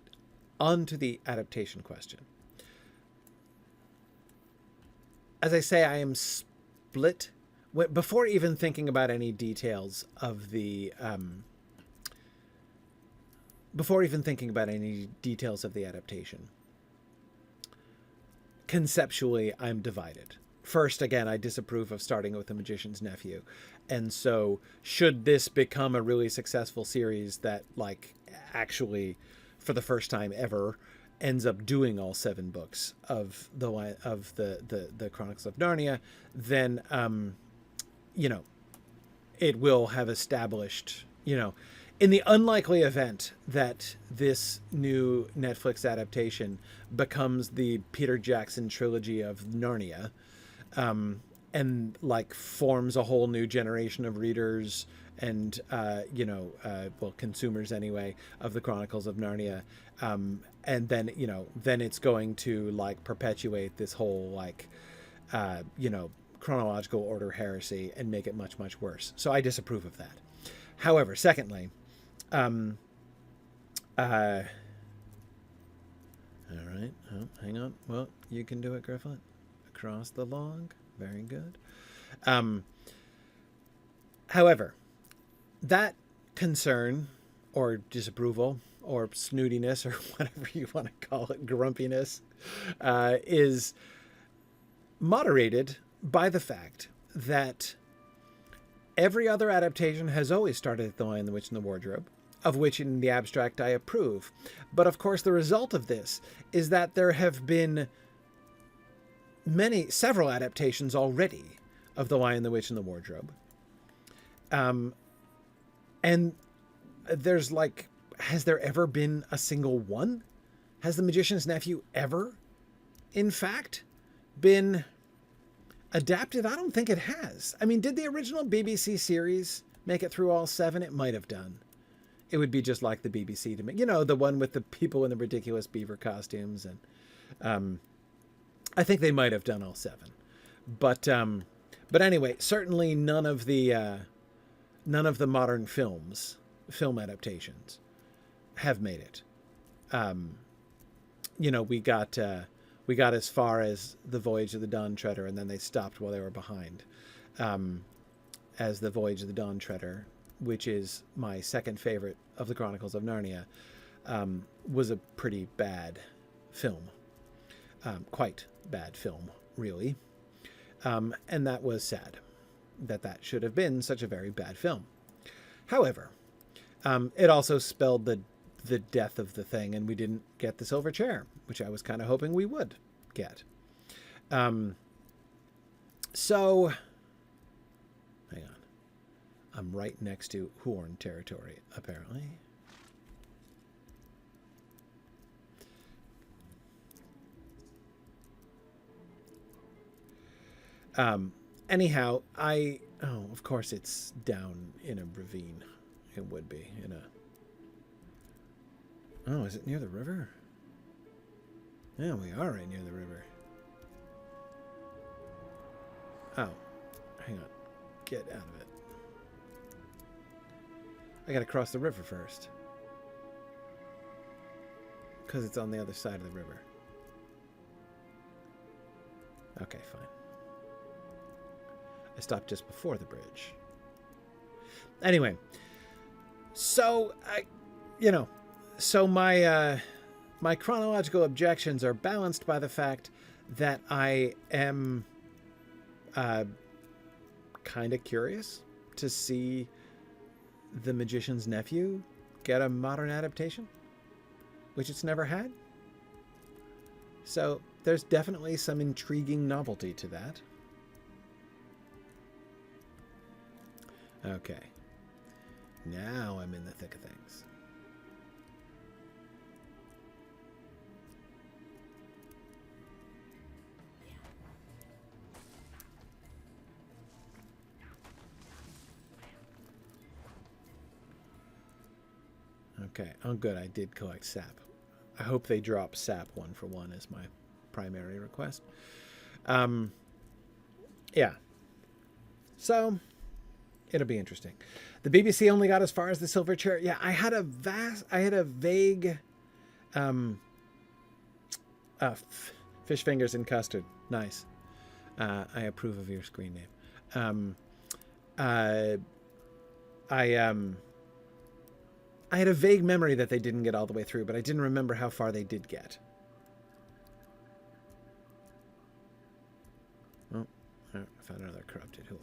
S1: on to the adaptation question. As I say, I am split before even thinking about any details of the adaptation. Conceptually, I'm divided. First, again, I disapprove of starting with The Magician's Nephew. And so should this become a really successful series that, like, actually, for the first time ever, ends up doing all 7 books of the Chronicles of Narnia, then, you know, it will have established, you know, in the unlikely event that this new Netflix adaptation becomes the Peter Jackson trilogy of Narnia, and like forms a whole new generation of readers and, well, consumers anyway, of the Chronicles of Narnia. And then, you know, then it's going to like perpetuate this whole like, chronological order heresy and make it much, much worse. So I disapprove of that. However, secondly, all right. Oh, hang on. Well, you can do it, Gryfflet. Across the log. Very good. However, that concern or disapproval or snootiness or whatever you want to call it, grumpiness, is moderated by the fact that every other adaptation has always started at The Lion, the Witch, and the Wardrobe, of which in the abstract I approve. But of course, the result of this is that there have been several adaptations already of The Lion, the Witch, and the Wardrobe. And there's like, has there ever been a single one? Has The Magician's Nephew ever, in fact, been adapted? I don't think it has. I mean, did the original BBC series make it through all 7? It might have done. It would be just like the BBC to me. You know, the one with the people in the ridiculous beaver costumes. And I think they might have done all 7. But anyway, certainly none of the modern film adaptations have made it. We got as far as The Voyage of the Dawn Treader, and then they stopped while they were behind. As The Voyage of the Dawn Treader, which is my second favorite of the Chronicles of Narnia, was a pretty bad film. Quite bad film, really. And that was sad, that should have been such a very bad film. However, it also spelled the death of the thing, and we didn't get the silver chair, which I was kind of hoping we would get. So, hang on. I'm right next to Horn territory, apparently. Anyhow, of course it's down in a ravine. It would be in a... Oh, is it near the river? Yeah, we are right near the river. Oh, hang on. Get out of it. I gotta cross the river first. Because it's on the other side of the river. Okay, fine. I stopped just before the bridge. Anyway, so my chronological objections are balanced by the fact that I am kind of curious to see The Magician's Nephew get a modern adaptation, which it's never had. So there's definitely some intriguing novelty to that. Okay. Now I'm in the thick of things. Okay. Oh, good. I did collect sap. I hope they drop sap 1-for-1 as my primary request. Yeah. So, it'll be interesting. The BBC only got as far as the silver chair. Yeah, I had a vague fish fingers in custard. Nice. I approve of your screen name. I had a vague memory that they didn't get all the way through, but I didn't remember how far they did get. Oh, I found another corrupted horn.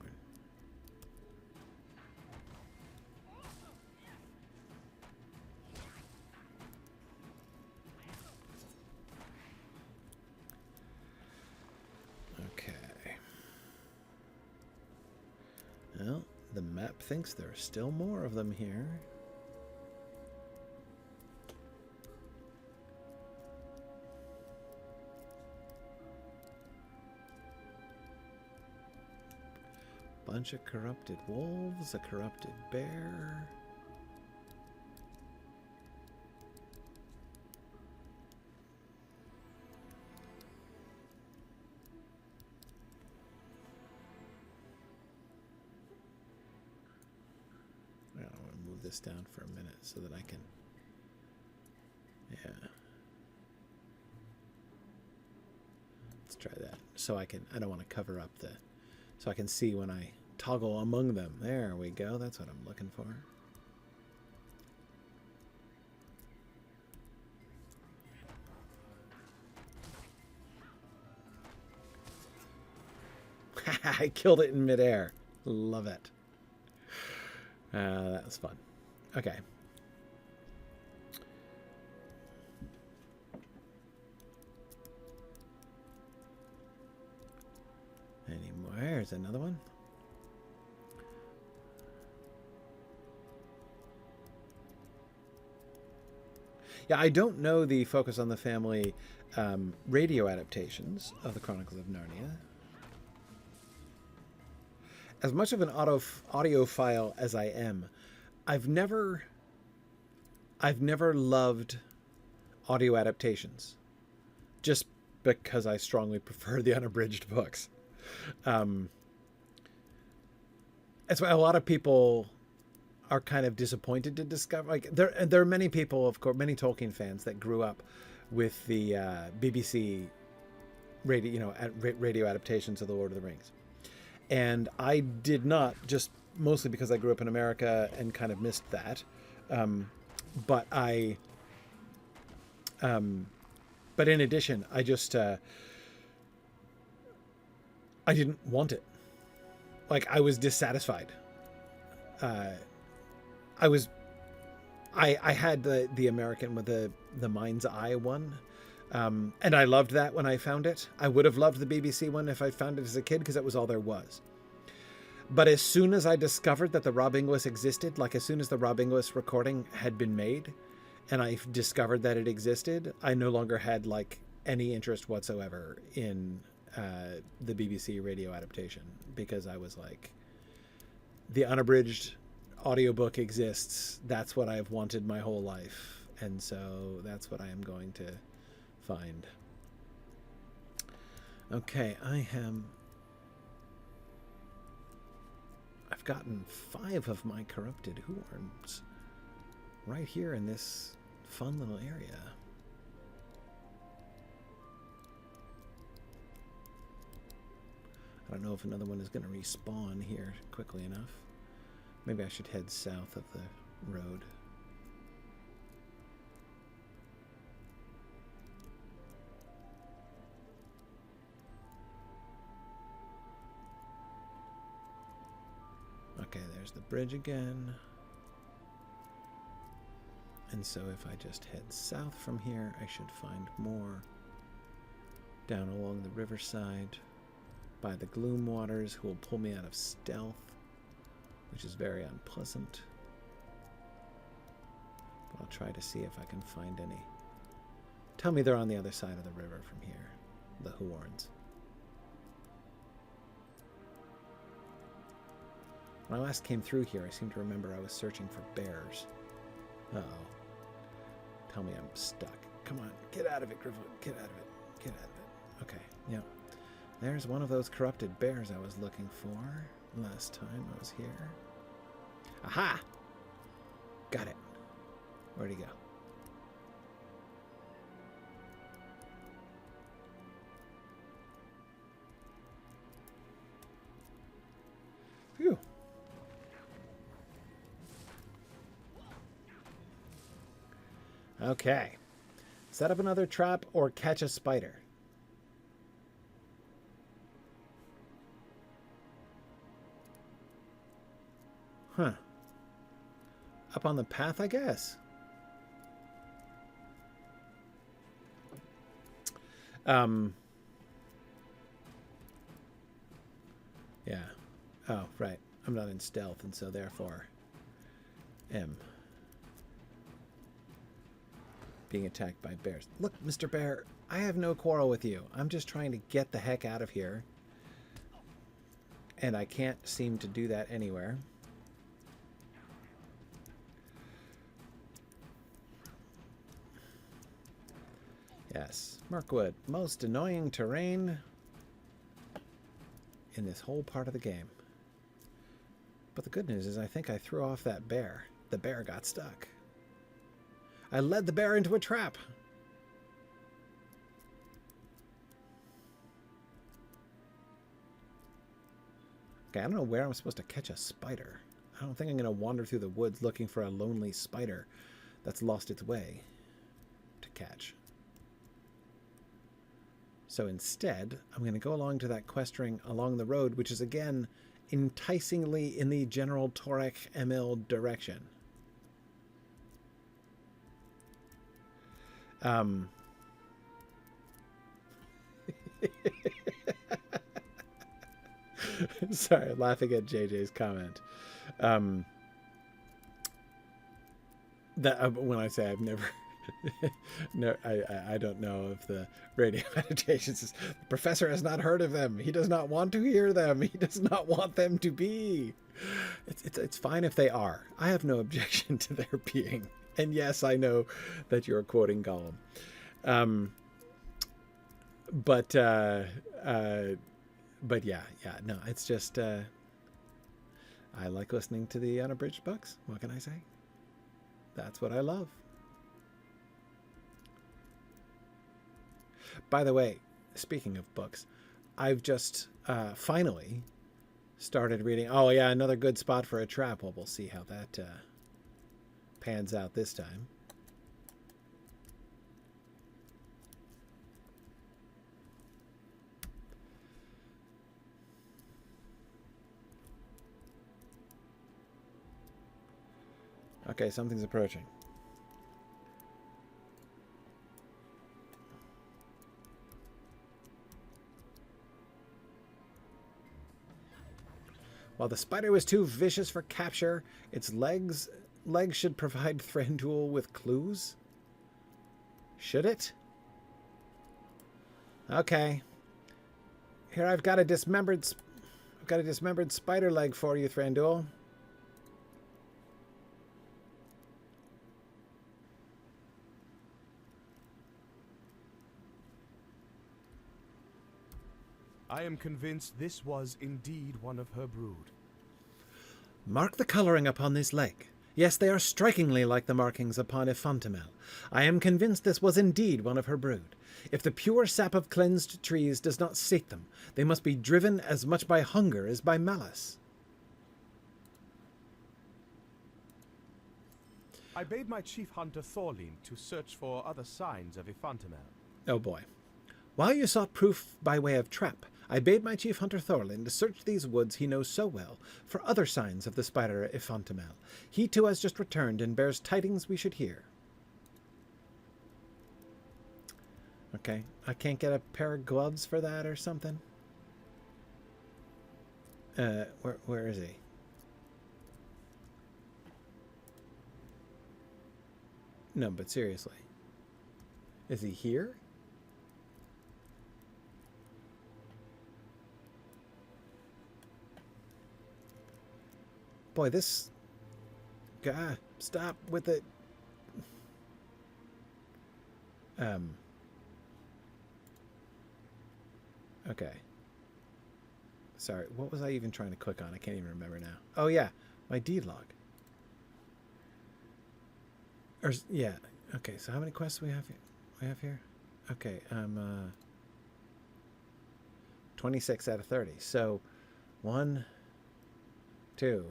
S1: Okay. Well, the map thinks there are still more of them here. Bunch of corrupted wolves, a corrupted bear. I want to move this down for a minute so that I can, yeah. Let's try that. So I don't want to cover up so I can see when I toggle among them. There we go. That's what I'm looking for. I killed it in midair. Love it. That was fun. Okay. Any more? There's another one. Yeah, I don't know the Focus on the Family radio adaptations of the Chronicles of Narnia. As much of an audiophile as I am, I've never loved audio adaptations, just because I strongly prefer the unabridged books. That's why a lot of people are kind of disappointed to discover. Like there are many people, of course, many Tolkien fans that grew up with the BBC radio, radio adaptations of the Lord of the Rings. And I did not, just mostly because I grew up in America and kind of missed that. But in addition, I just, I didn't want it. Like, I was dissatisfied. I had the American with the mind's eye one. And I loved that when I found it. I would have loved the BBC one if I found it as a kid, because that was all there was. But as soon as I discovered that the Rob Inglis existed, like as soon as the Rob Inglis recording had been made and I discovered that it existed, I no longer had like any interest whatsoever in the BBC radio adaptation, because I was like, the unabridged audiobook exists. That's what I've wanted my whole life. And so that's what I am going to find. Okay, I've gotten 5 of my corrupted horns right here in this fun little area. I don't know if another one is going to respawn here quickly enough. Maybe I should head south of the road. Okay, there's the bridge again. And so if I just head south from here, I should find more down along the riverside by the Gloom Waters, who will pull me out of stealth, which is very unpleasant. But I'll try to see if I can find any. Tell me they're on the other side of the river from here, the horns. When I last came through here, I seem to remember I was searching for bears. Uh-oh. Tell me I'm stuck. Come on, get out of it, Gryfflet. Get out of it. Get out of it. Okay, yeah. There's one of those corrupted bears I was looking for last time I was here. Aha! Got it. Where'd he go? Phew. Okay. Set up another trap or catch a spider. Huh. Up on the path, I guess. Yeah. Oh, right. I'm not in stealth, and so therefore am being attacked by bears. Look, Mr. Bear, I have no quarrel with you. I'm just trying to get the heck out of here. And I can't seem to do that anywhere. Yes, Mirkwood, most annoying terrain in this whole part of the game. But the good news is I think I threw off that bear. The bear got stuck. I led the bear into a trap. Okay, I don't know where I'm supposed to catch a spider. I don't think I'm going to wander through the woods looking for a lonely spider that's lost its way to catch. So instead, I'm going to go along to that quest ring along the road, which is again enticingly in the general Emil direction. Sorry, laughing at JJ's comment. That when I say I've never, no, I don't know if the radio meditations. The professor has not heard of them. He does not want to hear them. He does not want them to be. It's fine if they are. I have no objection to their being. And yes, I know that you're quoting Gollum. But yeah, no, it's just I like listening to the unabridged books. What can I say? That's what I love. By the way, speaking of books, I've just finally started reading. Oh yeah, another good spot for a trap. Well, we'll see how that pans out this time. Okay, something's approaching. While the spider was too vicious for capture, its legs should provide Thranduil with clues. Should it? Okay. Here I've got a dismembered spider leg for you, Thranduil.
S2: I am convinced this was indeed one of her brood.
S1: Mark the colouring upon this leg. Yes, they are strikingly like the markings upon Iphantemel. I am convinced this was indeed one of her brood. If the pure sap of cleansed trees does not sate them, they must be driven as much by hunger as by malice.
S2: I bade my chief hunter Thorlind to search for other signs of Iphantemel.
S1: Oh boy. While you sought proof by way of trap, I bade my chief hunter Thorlind to search these woods he knows so well for other signs of the spider Iphantemel. He too has just returned and bears tidings we should hear. Okay, I can't get a pair of gloves for that or something? Where is he? No, but seriously. Is he here? Boy, this guy, stop with it. Okay. Sorry, what was I even trying to click on? I can't even remember now. Oh yeah, my deed log. Or yeah. Okay. So how many quests we have here? Okay. 26 out of 30. So 1, 2,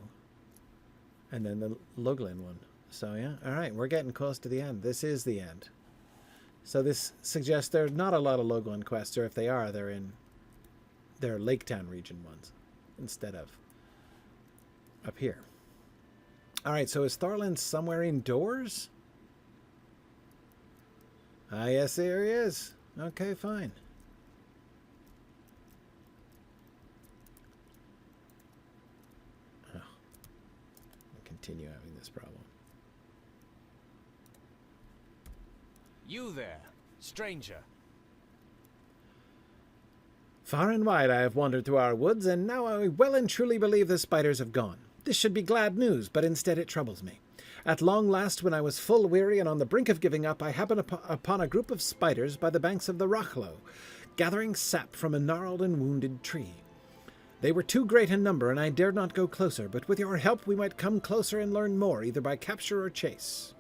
S1: and then the Luglin one. So yeah. All right. We're getting close to the end. This is the end. So this suggests there's not a lot of Luglin quests, or if they are, they're Lake Town region ones instead of up here. All right. So is Thorlind somewhere indoors? Ah, yes, there he is. Okay, fine. Oh, I'll continue having this problem.
S6: You there, stranger.
S1: Far and wide I have wandered through our woods, and now I well and truly believe the spiders have gone. This should be glad news, but instead it troubles me. At long last, when I was full weary and on the brink of giving up, I happened upon a group of spiders by the banks of the Rachlo, gathering sap from a gnarled and wounded tree. They were too great in number, and I dared not go closer, but with your help we might come closer and learn more, either by capture or chase.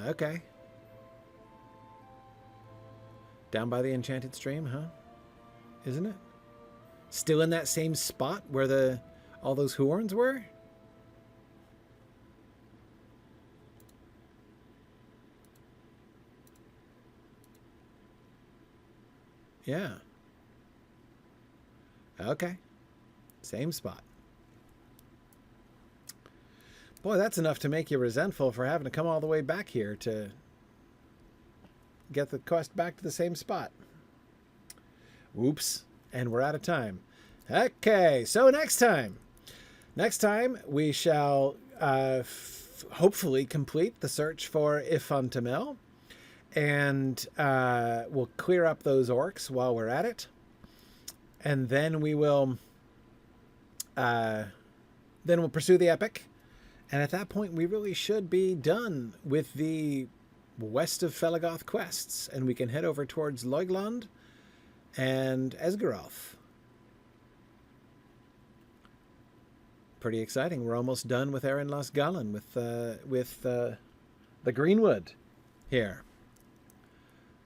S1: Okay. Down by the enchanted stream, huh? Isn't it? Still in that same spot where all those horns were? Yeah. Okay. Same spot. Boy, that's enough to make you resentful for having to come all the way back here to get the quest back to the same spot. Whoops. And we're out of time. Okay, so next time we shall hopefully complete the search for Iphantemel, and we'll clear up those orcs while we're at it, and then we'll pursue the epic. And at that point, we really should be done with the west of Felegoth quests, and we can head over towards Leugland and Esgaroth. Pretty exciting. We're almost done with Erin Las Gallen with the Greenwood here.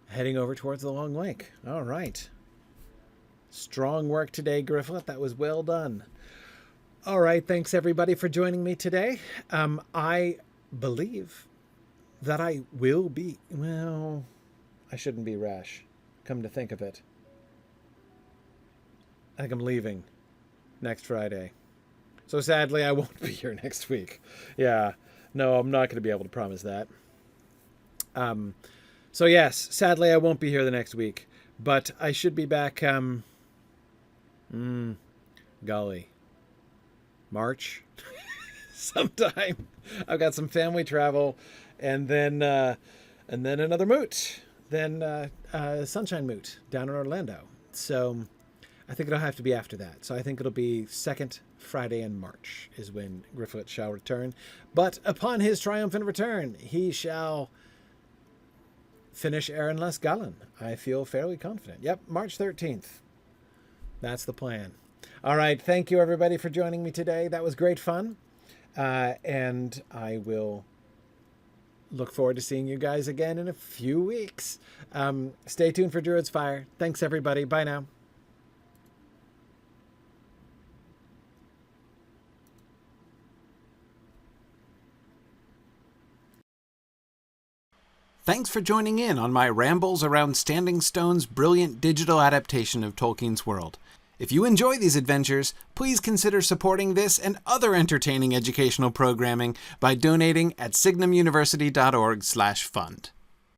S1: Heading over towards the Long Lake. All right. Strong work today, Gryfflet. That was well done. All right, thanks everybody for joining me today. I believe that I will be, well, I shouldn't be rash, come to think of it. I think I'm leaving next Friday. So sadly, I won't be here next week. Yeah, no, I'm not going to be able to promise that. So yes, sadly, I won't be here the next week, but I should be back, golly. March sometime. I've got some family travel, and then another moot, then Sunshine Moot down in Orlando. So I think it'll have to be after that. So I think it'll be second Friday in March is when Gryfflet shall return. But upon his triumphant return, he shall finish Erin Las Gallen. I feel fairly confident. Yep, March 13th. That's the plan. All right, thank you everybody for joining me today. That was great fun, and I will look forward to seeing you guys again in a few weeks. Stay tuned for Druid's Fire. Thanks everybody. Bye now. Thanks for joining in on my rambles around Standing Stone's brilliant digital adaptation of Tolkien's world. If you enjoy these adventures, please consider supporting this and other entertaining educational programming by donating at signumuniversity.org/fund.